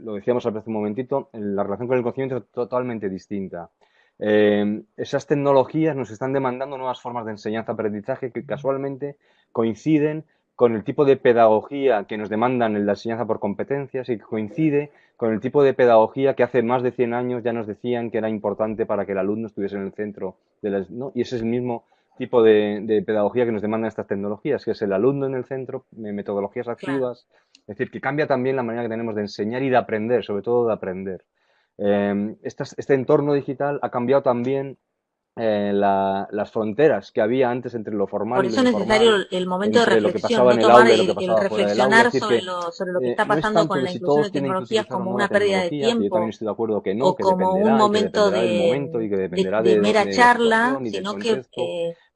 Lo decíamos hace un momentito, la relación con el conocimiento es totalmente distinta. Esas tecnologías nos están demandando nuevas formas de enseñanza-aprendizaje que casualmente coinciden con el tipo de pedagogía que nos demandan en la enseñanza por competencias y que coincide con el tipo de pedagogía que hace más de 100 años ya nos decían que era importante para que el alumno estuviese en el centro, ¿no? Y ese es el mismo tipo de pedagogía que nos demandan estas tecnologías, que es el alumno en el centro, metodologías activas, es decir, que cambia también la manera que tenemos de enseñar y de aprender, sobre todo de aprender. Este entorno digital ha cambiado también las fronteras que había antes entre lo formal Por y lo eso es necesario informal, el momento de entre lo que reflexión, pasaba no en el tomar aula y lo que el pasaba fuera del aula. reflexionar Es decir, sobre lo que está no es pasando tanto con de la si inclusión de todos tienen que tecnologías utilizar una como nueva una pérdida de tecnología, que yo también tiempo estoy de acuerdo que no, o que como un dependerá y que momento dependerá del momento y que dependerá de mera de la charla, situación y del sino que contexto,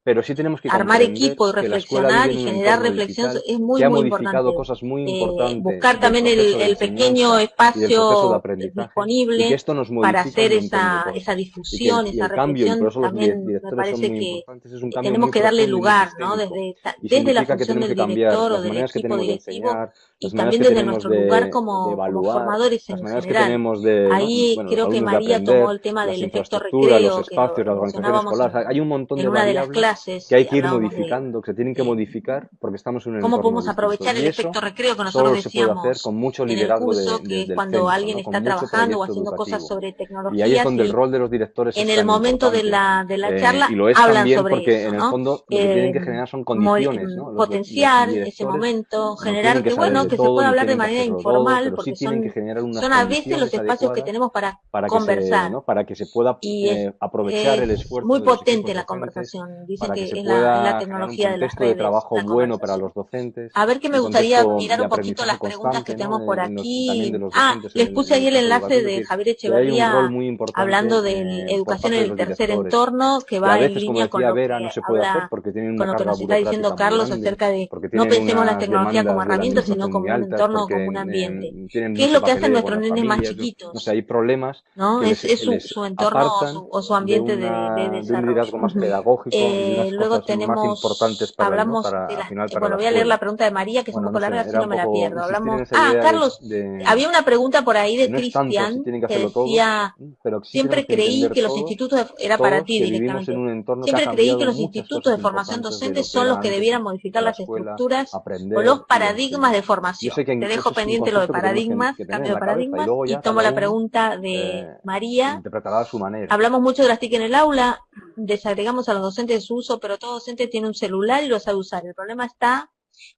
pero sí tenemos que armar comprender equipo y que la escuela vive reflexionar y en un generar entorno reflexión digital es que muy, ha muy modificado importante. cosas muy importantes Buscar del también proceso de el pequeño enseñanza y del proceso de espacio aprendizaje y que disponible esto nos para modifica hacer un montón de esa cosas. difusión, Y esa el cambio, y por reflexión, eso los también me directores son parece muy que importantes, es un cambio tenemos muy que darle profundo y muy lugar, ¿no? sistémico. Y Desde la significa que función tenemos del que cambiar director o las del maneras que equipo tenemos de directivo enseñar, y las maneras también que desde tenemos nuestro lugar de como evaluar, formadores las en maneras que general. tenemos de, ¿no? Ahí Bueno, los creo que alumnos de María tomó aprender, el tema las del efecto infraestructuras, los recreo, espacios, la lo organización mencionábamos escolar. O sea, hay un montón en de una de las variables clases que hay y que ir hablábamos modificando, que se tienen que de modificar porque estamos en un cómo entorno podemos distinto. aprovechar Y el efecto eso recreo que nosotros solo se puede hacer con decíamos mucho en el liderazgo curso, que es del cuando centro, alguien ¿no? Con está mucho trabajando o proyecto haciendo cosas educativo. sobre Y ahí es tecnologías donde el y rol de los directores en es el tan momento de importante. la charla Y lo es hablan también sobre porque, eso, en el ¿no? fondo, lo que tienen que generar son condiciones, ¿no? Los Potenciar ese directores momento, no tienen generar que que saber bueno, de que se todo pueda ni hablar de tienen que manera hacerlo todo, informal, pero sí porque tienen que generar unas son a veces los condiciones espacios que adecuadas tenemos para para que conversar. ¿no? Para que se pueda Y aprovechar el es esfuerzo muy de los equipos potente la docentes, conversación. Dicen para que que se es la pueda generar un tecnología de las contexto de redes, trabajo la bueno para conversación. los docentes, A ver que me un gustaría contexto mirar de un poquito aprendizaje las preguntas que constante, ¿no? tenemos por También de aquí. los docentes Les puse en ahí el el centro enlace educativo. Es de decir, Javier que hay un rol Echeverría muy importante hablando de por educación parte en de el los tercer directores, entorno, que que a va en veces, como línea con decía lo Vera, no que se puede hacer habla, porque tienen con una lo que carga nos está diciendo burocrática muy Carlos grande, acerca de porque no tienen pensemos la unas tecnología como demandas de la herramienta, sino administración muy como un altas, entorno, porque como un ambiente. tienen ¿Qué es mucho lo que hacen papeleo con nuestros las nenes más familias, no sé, chiquitos? hay problemas ¿No? que Es les su entorno apartan o su ambiente de de un liderazgo desarrollo. más pedagógico y de unas Luego cosas más importantes para, ¿no? hablamos Para, de al las, final, para bueno, la voy a leer la escuela. pregunta de María, que es un Bueno, poco no sé, larga, así era no un me la poco pierdo. insistir en Hablamos, esa idea Carlos, de había una pregunta por ahí que de no es tanto si Cristian tienen que que hacerlo todos, decía, pero sí tenemos siempre que creí entender que los institutos, era para todos ti que vivimos en directamente, un entorno que ha siempre creí que cambiado los muchas institutos cosas de formación importantes de docente lo que son los era que antes debieran modificar en la las escuela, estructuras o los aprender y paradigmas enseñar. de Yo formación. sé que Te eso dejo es un pendiente lo de concepto que tenemos paradigmas, que tener cambio en de la cabeza y paradigmas, luego y ya tomo cada la uno pregunta de María. interpretará a su manera. Hablamos mucho de las TIC en el aula, desagregamos a los docentes de su uso, pero todo docente tiene un celular y lo sabe usar. El problema está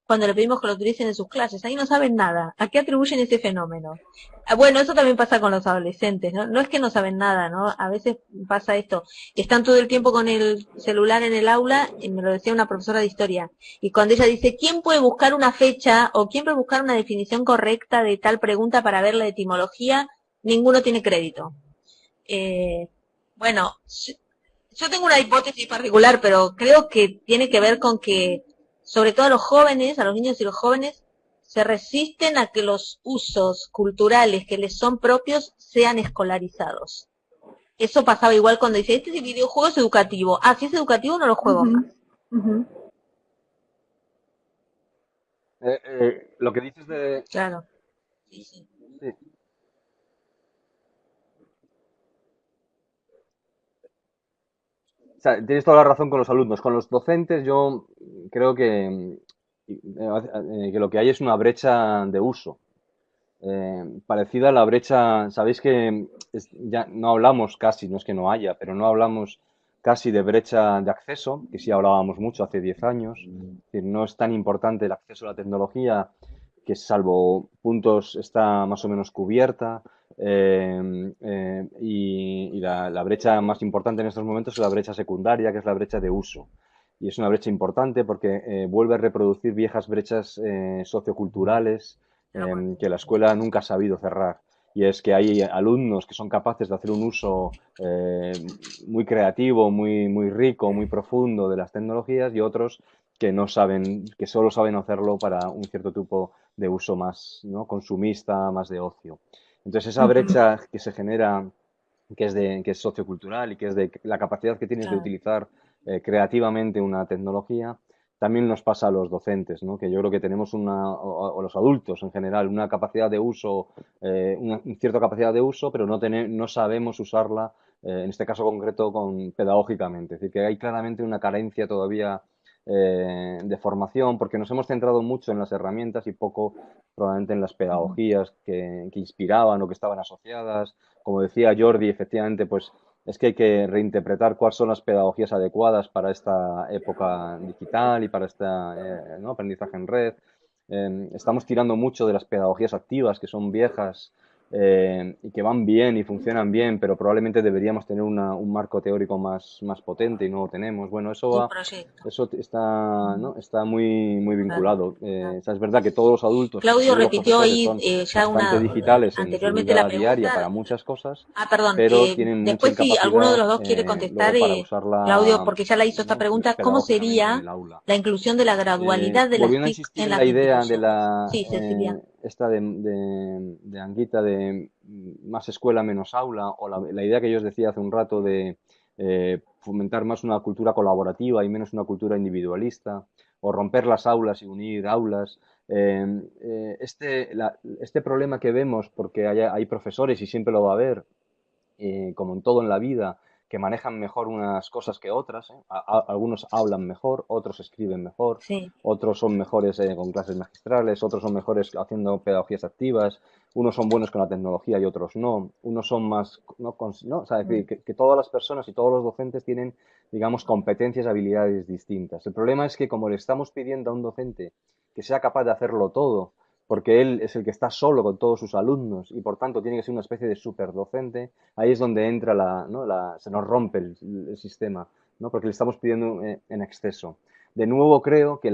cuando le pedimos que lo utilicen en sus clases. Ahí no saben nada. ¿A qué atribuyen ese fenómeno? Bueno, eso también pasa con los adolescentes, ¿no? No es que no saben nada, ¿no? A veces pasa esto. Están todo el tiempo con el celular en el aula, y me lo decía una profesora de historia. Y cuando ella dice, ¿quién puede buscar una fecha o quién puede buscar una definición correcta de tal pregunta para ver la etimología? Ninguno tiene crédito. Bueno, yo tengo una hipótesis particular, pero creo que tiene que ver con que, sobre todo a los jóvenes, a los niños y los jóvenes, se resisten a que los usos culturales que les son propios sean escolarizados. Eso pasaba igual cuando dice, este videojuego es educativo. Ah, si es educativo no lo juego más. Lo que dices de... Claro. Sí, sí. Sí. O sea, tienes toda la razón con los alumnos. Con los docentes yo creo que lo que hay es una brecha de uso. Parecida a la brecha, sabéis que ya no hablamos casi, no es que no haya, pero no hablamos casi de brecha de acceso, que sí hablábamos mucho hace 10 años. Es decir, no es tan importante el acceso a la tecnología, que salvo puntos está más o menos cubierta. Y la brecha más importante en estos momentos es la brecha secundaria, que es la brecha de uso. Y es una brecha importante porque vuelve a reproducir viejas brechas socioculturales que la escuela nunca ha sabido cerrar. Y es que hay alumnos que son capaces de hacer un uso muy creativo, muy rico, muy profundo de las tecnologías y otros que no saben, que solo saben hacerlo para un cierto tipo de uso más, ¿no?, consumista, más de ocio. Entonces esa brecha que se genera, que es sociocultural y que es de la capacidad que tienes de Claro. utilizar creativamente una tecnología, también nos pasa a los docentes, ¿no? Que yo creo que tenemos o los adultos en general, una capacidad de uso, una cierta capacidad de uso, pero no sabemos usarla, en este caso concreto, pedagógicamente. Es decir, que hay claramente una carencia todavía de formación, porque nos hemos centrado mucho en las herramientas y poco probablemente en las pedagogías que inspiraban o que estaban asociadas. Como decía Jordi, efectivamente, pues es que hay que reinterpretar cuáles son las pedagogías adecuadas para esta época digital y para este ¿no?, aprendizaje en red. Estamos tirando mucho de las pedagogías activas, que son viejas y que van bien y funcionan bien, pero probablemente deberíamos tener un marco teórico más potente y no lo tenemos. Bueno, Un proyecto. eso está, ¿no?, está muy Claro, vinculado. claro. O sea, es verdad que todos los adultos, Claudio incluidos los repitió profesores, ahí son ya bastante una digitales en su anteriormente la vida diaria pregunta. para muchas cosas, Ah, perdón. pero tienen mucha Después si alguno de incapacidad los dos quiere contestar, luego para Claudio, usarla, porque ya la hizo esta ¿no?, pregunta, ¿cómo pedagógicamente en sería el aula. la inclusión de la gradualidad de las Volviendo a TIC insistir en en la las idea de instituciones? Sí, Cecilia. esta de Anguita de más escuela menos aula, o la idea que yo os decía hace un rato de fomentar más una cultura colaborativa y menos una cultura individualista, o romper las aulas y unir aulas. Este problema que vemos, porque hay profesores y siempre lo va a haber, como en todo en la vida, que manejan mejor unas cosas que otras, ¿eh? Algunos hablan mejor, otros escriben mejor, Sí. otros son mejores con clases magistrales, otros son mejores haciendo pedagogías activas, unos son buenos con la tecnología y otros no, unos son más... No, o sea, que todas las personas y todos los docentes tienen, digamos, competencias, habilidades distintas. El problema es que como le estamos pidiendo a un docente que sea capaz de hacerlo todo, porque él es el que está solo con todos sus alumnos y por tanto tiene que ser una especie de superdocente, ahí es donde entra ¿no?, se nos rompe el sistema, ¿no?, porque le estamos pidiendo en exceso. De nuevo creo que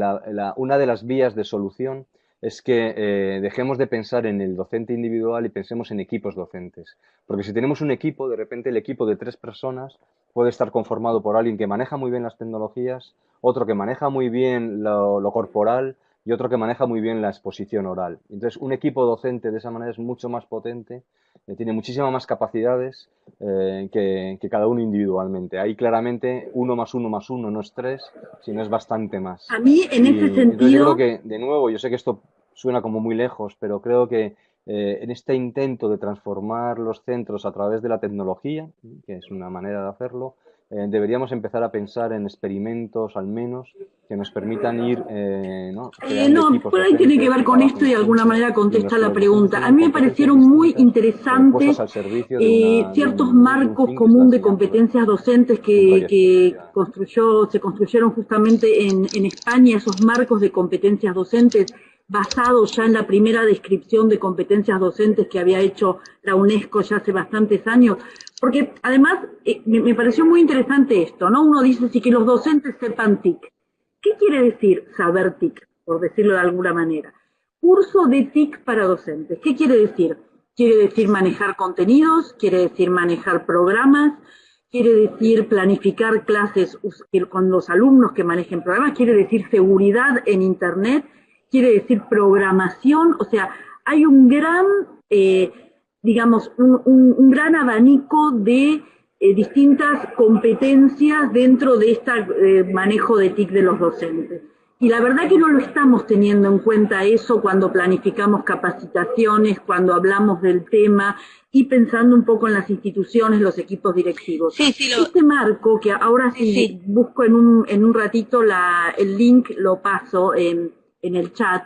una de las vías de solución es que dejemos de pensar en el docente individual y pensemos en equipos docentes. Porque si tenemos un equipo, de repente el equipo de 3 personas puede estar conformado por alguien que maneja muy bien las tecnologías, otro que maneja muy bien lo corporal y otro que maneja muy bien la exposición oral. Entonces, un equipo docente de esa manera es mucho más potente, tiene muchísimas más capacidades que cada uno individualmente. Ahí claramente 1 más 1 más 1 no es 3, sino es bastante más. A mí, en ese Y entonces yo creo sentido, que, de nuevo, yo sé que esto suena como muy lejos, pero creo que en este intento de transformar los centros a través de la tecnología, que es una manera de hacerlo, deberíamos empezar a pensar en experimentos al menos que nos permitan ir ¿no?, creando no, equipos por ahí tiene que docentes ver que con trabajen esto y de alguna juntos manera y en los contesta que la los docentes pregunta. A tengan mí me competencias parecieron muy distintas interesantes puestas al servicio de ciertos de un marcos fin que está comunes de diseñado por la competencias tecnología. docentes Es un proyecto, que efectivamente. se construyeron justamente en España, esos marcos de competencias docentes basados ya en la primera descripción de competencias docentes que había hecho la UNESCO ya hace bastantes años. Porque además me pareció muy interesante esto, ¿no? Uno dice, sí, que los docentes sepan TIC. ¿Qué quiere decir saber TIC, por decirlo de alguna manera? Curso de TIC para docentes. ¿Qué quiere decir? Quiere decir manejar contenidos, quiere decir manejar programas, quiere decir planificar clases con los alumnos que manejen programas, quiere decir seguridad en Internet, quiere decir programación, o sea, hay un gran, digamos, un gran abanico de distintas competencias dentro de este manejo de TIC de los docentes. Y la verdad que no lo estamos teniendo en cuenta eso cuando planificamos capacitaciones, cuando hablamos del tema y pensando un poco en las instituciones, los equipos directivos. Sí, sí, Este marco, que ahora si busco en un ratito el link, lo paso en el chat,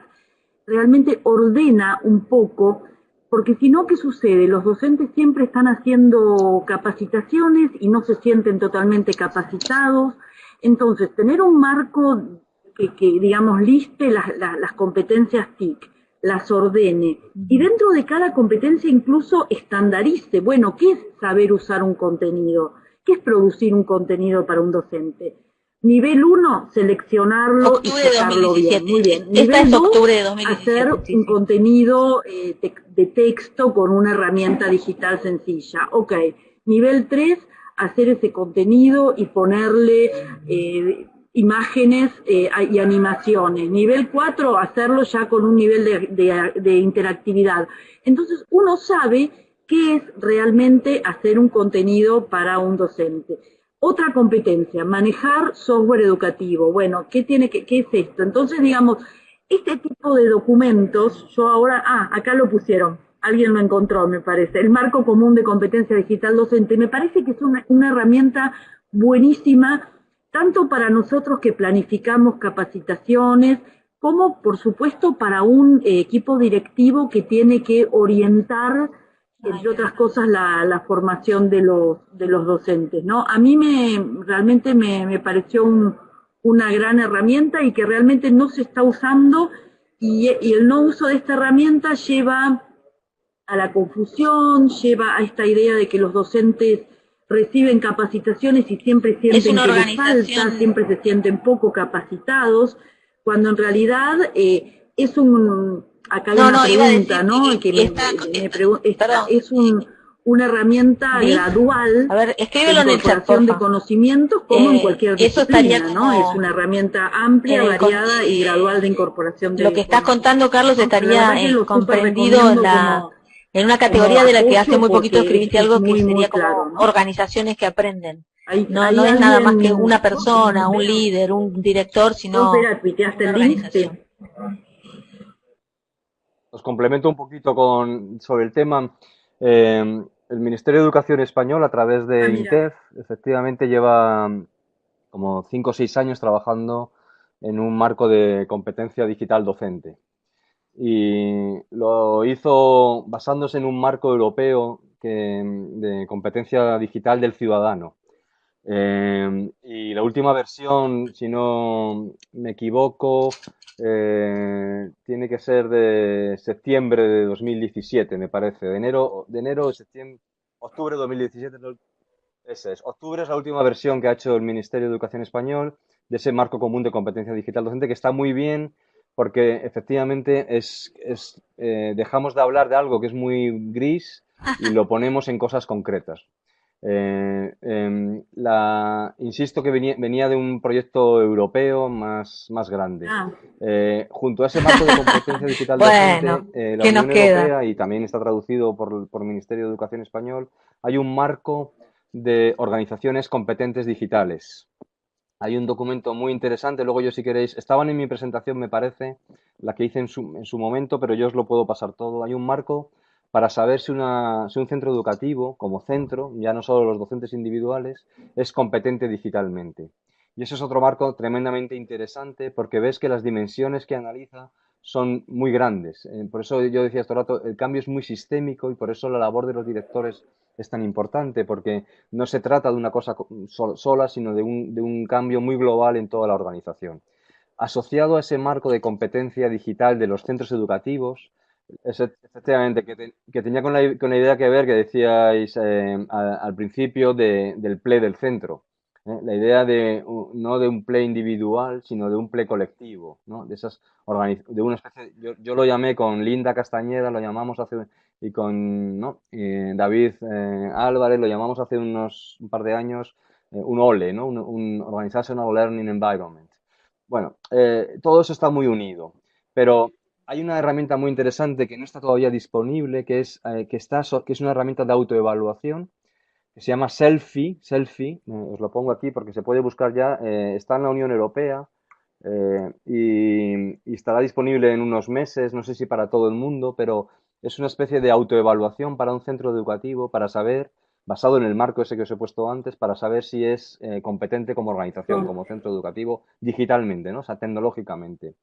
realmente ordena un poco, porque si no, ¿qué sucede? Los docentes siempre están haciendo capacitaciones y no se sienten totalmente capacitados. Entonces, tener un marco que digamos, liste las competencias TIC, las ordene, y dentro de cada competencia incluso estandarice, bueno, ¿qué es saber usar un contenido? ¿Qué es producir un contenido para un docente? Nivel 1, seleccionarlo y sacarlo bien. Muy bien. Nivel 2, hacer un contenido de texto con una herramienta digital sencilla. Ok. Nivel 3, hacer ese contenido y ponerle imágenes y animaciones. Nivel 4, hacerlo ya con un nivel de interactividad. Entonces, uno sabe qué es realmente hacer un contenido para un docente. Otra competencia, manejar software educativo. Bueno, ¿qué es esto? Entonces, digamos, este tipo de documentos, yo ahora, acá lo pusieron, alguien lo encontró, me parece, el marco común de competencia digital docente, me parece que es una herramienta buenísima, tanto para nosotros que planificamos capacitaciones, como por supuesto para un equipo directivo que tiene que orientar, entre otras cosas, la formación de los docentes, ¿no? A mí realmente me pareció una gran herramienta y que realmente no se está usando, y el no uso de esta herramienta lleva a la confusión, lleva a esta idea de que los docentes reciben capacitaciones y siempre sienten que les falta, siempre se sienten poco capacitados, cuando en realidad es acá hay una pregunta, ¿no? Es una herramienta gradual de incorporación de conocimientos, como en cualquier disciplina, ¿no? Es una herramienta amplia, variada y gradual de incorporación de lo que estás contando, Carlos, estaría comprendido en una categoría de la que hace muy poquito escribiste algo que sería como claro, ¿no? Organizaciones que aprenden. No es nada más que una persona, un líder, un director, sino ¿tuiteaste el link? Os complemento un poquito sobre el tema. El Ministerio de Educación Español, a través de INTEF, efectivamente lleva como 5 o 6 años trabajando en un marco de competencia digital docente. Y lo hizo basándose en un marco europeo de competencia digital del ciudadano. Y la última versión, si no me equivoco, tiene que ser de septiembre de 2017, me parece. De enero, septiembre, octubre de 2017. Ese es. Octubre es la última versión que ha hecho el Ministerio de Educación Español de ese marco común de competencia digital docente, que está muy bien porque efectivamente dejamos de hablar de algo que es muy gris y lo ponemos en cosas concretas. Insisto que venía de un proyecto europeo más grande. Junto a ese marco de competencia digital docente, la Unión Europea, y también está traducido por el Ministerio de Educación Español, hay un marco de organizaciones competentes digitales. Hay un documento muy interesante, luego yo si queréis, estaban en mi presentación me parece, la que hice en su momento, pero yo os lo puedo pasar todo. Hay un marco para saber si un centro educativo, como centro, ya no solo los docentes individuales, es competente digitalmente. Y eso es otro marco tremendamente interesante porque ves que las dimensiones que analiza son muy grandes. Por eso yo decía esto rato, el cambio es muy sistémico y por eso la labor de los directores es tan importante, porque no se trata de una cosa sola, sino de un cambio muy global en toda la organización. Asociado a ese marco de competencia digital de los centros educativos, efectivamente, que tenía con la idea que ver que decíais al principio del play del centro. La idea no de un play individual, sino de un play colectivo, ¿no? De una especie, yo lo llamé con Linda Castañeda, lo llamamos y con David Álvarez, lo llamamos hace un par de años un OLE, ¿no? Un Organizational Learning Environment. Bueno, todo eso está muy unido, pero hay una herramienta muy interesante que no está todavía disponible, que es una herramienta de autoevaluación, que se llama Selfie, os lo pongo aquí porque se puede buscar ya, está en la Unión Europea y estará disponible en unos meses, no sé si para todo el mundo, pero es una especie de autoevaluación para un centro educativo para saber, basado en el marco ese que os he puesto antes, para saber si es competente como organización, como centro educativo, digitalmente, ¿no? O sea, tecnológicamente.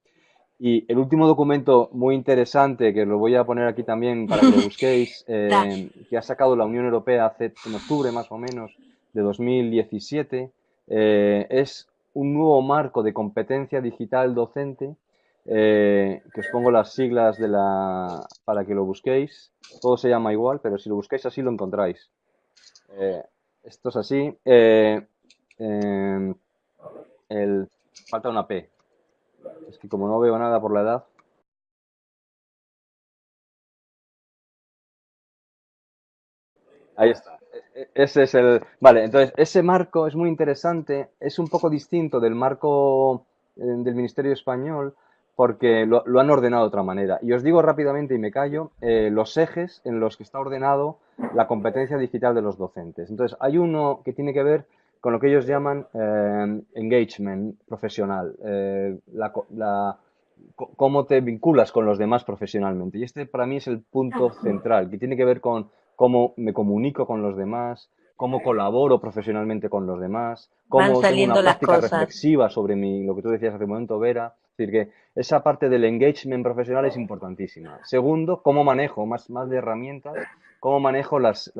Y el último documento muy interesante, que lo voy a poner aquí también para que lo busquéis, que ha sacado la Unión Europea hace en octubre más o menos de 2017, es un nuevo marco de competencia digital docente, que os pongo las siglas para que lo busquéis. Todo se llama igual, pero si lo busquáis así lo encontráis. Eh, Esto es así. Eh, el, falta una P. Es que como no veo nada por la edad. Ahí está. Ese es el. Vale, entonces ese marco es muy interesante, es un poco distinto del marco del Ministerio Español porque lo han ordenado de otra manera. Y os digo rápidamente y me callo, los ejes en los que está ordenado la competencia digital de los docentes. Entonces hay uno que tiene que ver con lo que ellos llaman engagement profesional, cómo te vinculas con los demás profesionalmente. Y este para mí es el punto central, que tiene que ver con cómo me comunico con los demás, cómo colaboro profesionalmente con los demás, Van cómo tengo una saliendo las práctica cosas. reflexiva sobre lo que tú decías hace un momento, Vera. Es decir, que esa parte del engagement profesional es importantísima. Segundo, cómo manejo, más de herramientas, cómo manejo los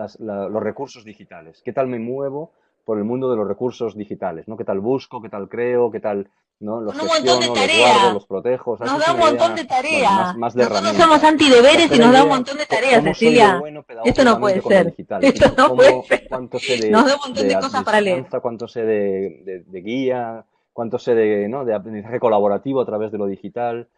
recursos digitales. ¿Qué tal me muevo por el mundo de los recursos digitales? ¿No? ¿Qué tal busco? ¿Qué tal creo? ¿Qué tal, no? Los Con un montón de gestiono, los guardo, tareas. los protejo? O sea, Nos eso es da un una montón de idea, bueno, tareas. más de Nosotros somos herramientas. antideberes y Tercera nos da un idea, montón de tareas, cómo soy de Cecilia. bueno Esto no puede pedagógicamente con lo ser. digital. Es Esto decir, no puede ser. cuánto sé Nos da un montón de de cosas para leer. enseñanza, cuánto sé de guía, cuánto sé ¿no? de aprendizaje colaborativo a través de lo digital,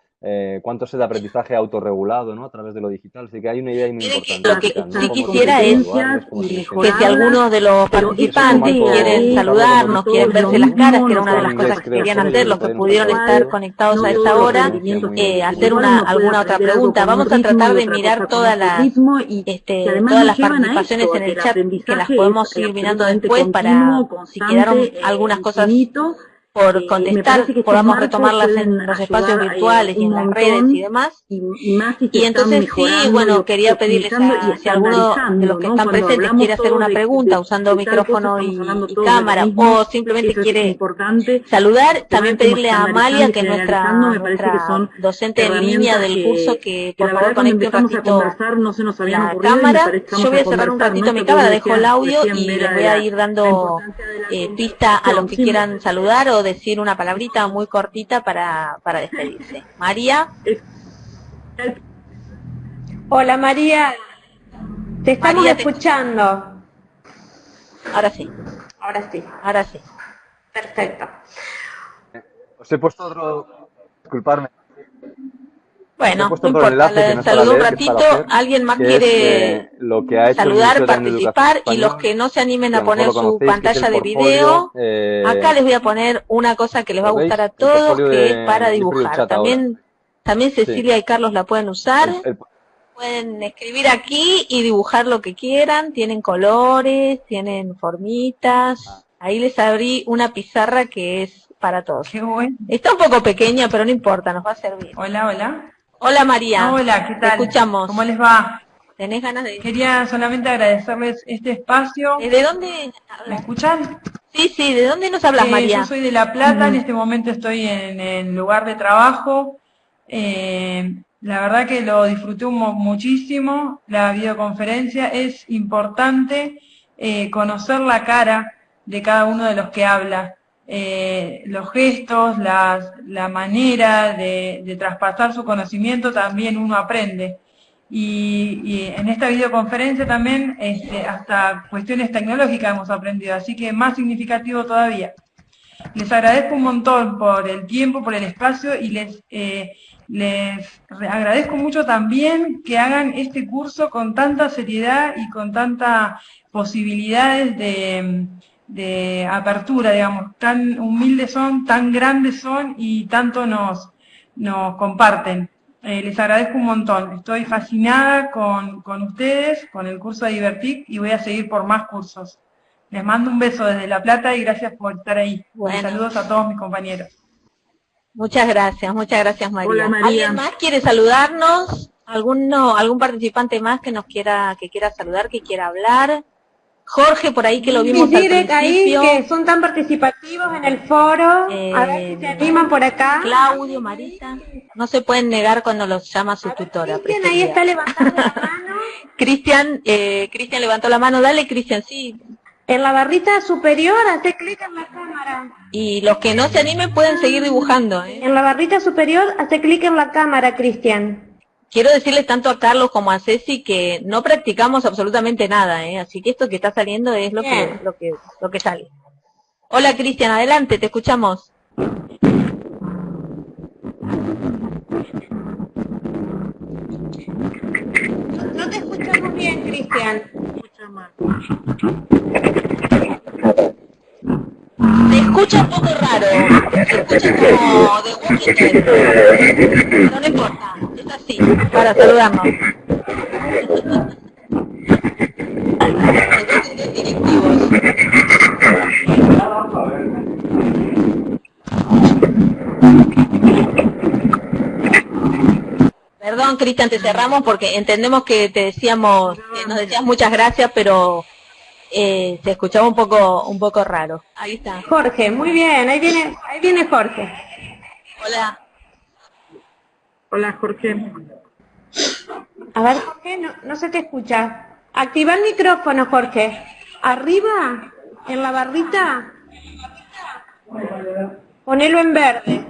cuánto sé de aprendizaje autorregulado, ¿no? A través de lo digital. Así que hay una idea ahí muy Miren que importante lo que digital, ¿no? sí Cómo tengo quisiera que es evaluarles, cómo y tengo que que si mejorarlas, algunos de los pero es otro participantes esta idea quieren de Carlos, lo hemos saludarnos, visto todo quieren es lo verse en, las caras, mismo, que era no una de está en todas las las inglés, cosas que creo, querían capacitaciones solo, y hacer, os lo los que podéis son pudieron pasar estar iguales, luego. conectados no a todos esta los hora, Experiencia requerimientos muy, tienen que ser muy hacer iguales, una uno puede alguna otra aprender algo pregunta. con un Vamos a ritmo y tratar de otra mirar cosa con todas otro las ritmo y que además todas nos las llevan a participaciones esto, en a que el el chat, que las aprendizaje es podemos ir mirando absolutamente después para continuo, si quedaron constante, algunas cosas infinito. por Me contestar, parece que estos podamos marcos retomarlas pueden en los espacios ayudar virtuales y un en las redes y montón demás. y más si se Y están entonces sí, mejorando y bueno, quería pedirles optimizando y a si alguno de los estandarizando, que ¿no? están Cuando presentes quiere hablamos hacer todos una pregunta usando de tal cosa, micrófono estamos hablando y todos de lo cámara, mismo, o simplemente eso es quiere importante. saludar, Se van también como pedirle a estandarizando Amalia, y que es generalizando, me parece que nuestra son docente en línea herramientas del curso, que que por la favor verdad cuando conecte un empezamos a ratito conversar no se nos habían la ocurrido y me cámara. parece que Yo vamos voy a a cerrar un conversar, ¿no? ratito mi Esto que vos cámara, dejo el decías audio recién, y les Vera, voy de a ir la dando importancia de la pista a los conversación. que Siempre quieran saludar o decir una palabrita muy cortita para despedirse. María. Hola María, te estamos María, escuchando. ahora sí, Ahora sí, ahora sí. perfecto. Os he puesto otro, disculparme, os he Bueno, puesto no otro importa, enlace que le no es para saludó un leer, que es para ratito. hacer, ¿Alguien más que es quiere lo que ha hecho el saludar, Ministerio también de Educación participar? Y los que Español, no se animen que a a lo mejor poner lo su conocéis, que es el pantalla de portfolio, video, acá les voy a poner una cosa que les va a ¿lo gustar veis? a El todos, portfolio que es para de... Yo escribo el dibujar. chat ahora. También Sí. Cecilia y Carlos la pueden usar. El- Pueden escribir aquí y dibujar lo que quieran. Tienen colores, tienen formitas. Ahí les abrí una pizarra que es para todos. Qué bueno. Está un poco pequeña, pero no importa, nos va a servir. Hola, hola. Hola María, Hola, ¿qué te tal? escuchamos. ¿Cómo les va? ¿Tenés ganas de...? Quería solamente agradecerles este espacio. ¿De dónde ¿Me hablas? escuchan? Sí, sí, ¿de dónde nos hablas, María? Yo soy de La Plata, en este momento estoy en el lugar de trabajo. La verdad que lo disfruté muchísimo, la videoconferencia. Es importante conocer la cara de cada uno de los que habla, los gestos, la manera de traspasar su conocimiento, también uno aprende. Y en esta videoconferencia también hasta cuestiones tecnológicas hemos aprendido, así que más significativo todavía. Les agradezco un montón por el tiempo, por el espacio y les agradezco mucho también que hagan este curso con tanta seriedad y con tantas posibilidades de apertura, digamos, tan humildes son, tan grandes son y tanto nos comparten. Les agradezco un montón. Estoy fascinada con ustedes, con el curso de Divertic y voy a seguir por más cursos. Les mando un beso desde La Plata y gracias por estar ahí. Bueno. Y saludos a todos mis compañeros. Muchas gracias María. Hola, María. ¿Alguien más quiere saludarnos? ¿Algún participante más que quiera saludar, que quiera hablar? Jorge, por ahí que lo vimos al principio. Ahí, que son tan participativos en el foro. A ver si se animan por acá. Claudio, Marita. No se pueden negar cuando los llama su tutora. Cristian ahí está levantando la mano. Cristian levantó la mano. Dale, Cristian, sí. En la barrita superior, hace clic en la cámara. Y los que no se animen pueden seguir dibujando, ¿eh? En la barrita superior, hace clic en la cámara, Cristian. Quiero decirles tanto a Carlos como a Ceci que no practicamos absolutamente nada, ¿eh? Así que esto que está saliendo es lo que sale. Hola, Cristian, adelante, te escuchamos. No te escuchamos bien, Cristian. Se escucha un poco raro, se escucha como de Walking Dead, pero no importa, es así, para saludarnos. Directivos. Perdón, Cristian, te cerramos porque entendemos que nos decías muchas gracias, pero se escuchaba un poco raro. Ahí está. Jorge, muy bien, ahí viene Jorge. Hola. Hola, Jorge. A ver, Jorge, no se te escucha. Activa el micrófono, Jorge. Arriba, en la barrita, ponelo en verde.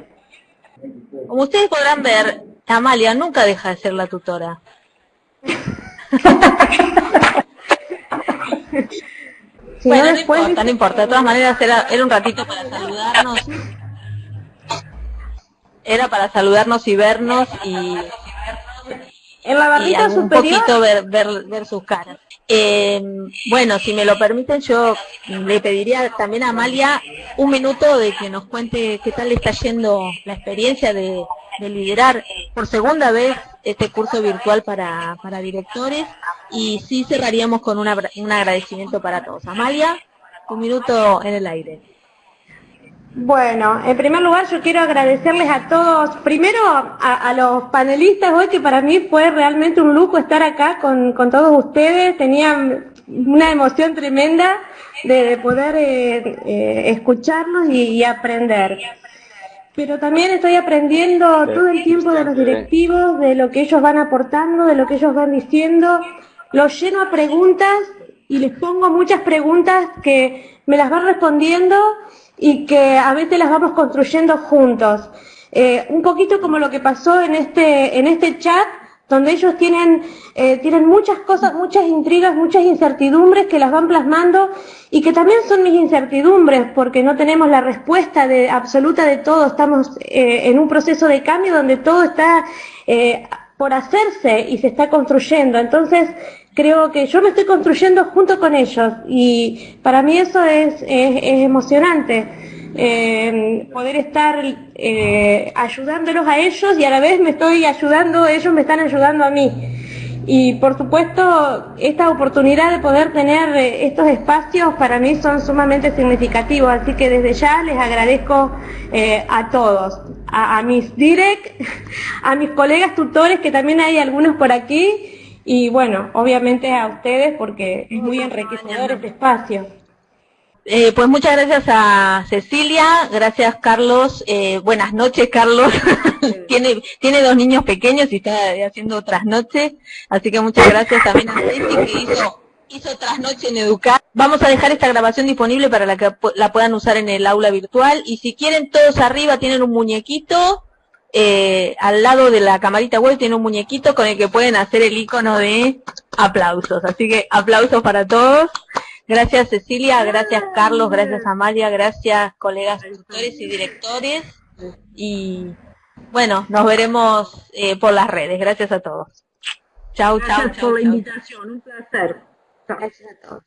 Como ustedes podrán ver, Amalia nunca deja de ser la tutora. Bueno, no importa. De todas maneras era un ratito para saludarnos. Era para saludarnos y vernos y en la barrita un superior. poquito ver sus caras. Bueno, si me lo permiten, yo le pediría también a Amalia un minuto de que nos cuente qué tal le está yendo la experiencia de liderar por segunda vez este curso virtual para directores, y sí cerraríamos con un agradecimiento para todos. Amalia, un minuto en el aire. Bueno, en primer lugar yo quiero agradecerles a todos, primero a los panelistas hoy, que para mí fue realmente un lujo estar acá con todos ustedes. Tenía una emoción tremenda de poder escucharlos y aprender. Pero también estoy aprendiendo todo el tiempo de los directivos, de lo que ellos van aportando, de lo que ellos van diciendo. Los lleno a preguntas y les pongo muchas preguntas que me las van respondiendo y que a veces las vamos construyendo juntos. Un poquito como lo que pasó en este chat, donde ellos tienen muchas cosas, muchas intrigas, muchas incertidumbres que las van plasmando y que también son mis incertidumbres, porque no tenemos la respuesta absoluta de todo. Estamos en un proceso de cambio donde todo está por hacerse y se está construyendo. Entonces, creo que yo me estoy construyendo junto con ellos y para mí eso es emocionante. Poder estar ayudándolos a ellos y a la vez me estoy ayudando, ellos me están ayudando a mí. Y por supuesto, esta oportunidad de poder tener estos espacios para mí son sumamente significativos, así que desde ya les agradezco a todos, a mis direct, a mis colegas tutores, que también hay algunos por aquí, y bueno, obviamente a ustedes, porque es muy enriquecedor este espacio. Pues muchas gracias a Cecilia, gracias Carlos, buenas noches Carlos, tiene 2 niños pequeños y está haciendo trasnoche, así que muchas gracias también a Ceci, que hizo trasnoche en Educar. Vamos a dejar esta grabación disponible para que la puedan usar en el aula virtual, y si quieren todos arriba tienen un muñequito, al lado de la camarita web tiene un muñequito con el que pueden hacer el icono de aplausos, así que aplausos para todos. Gracias Cecilia, gracias Carlos, gracias Amalia, gracias colegas tutores y directores, y bueno, nos veremos por las redes. Gracias a todos. Chau, chau, chau. Gracias por la invitación, un placer. Gracias a todos.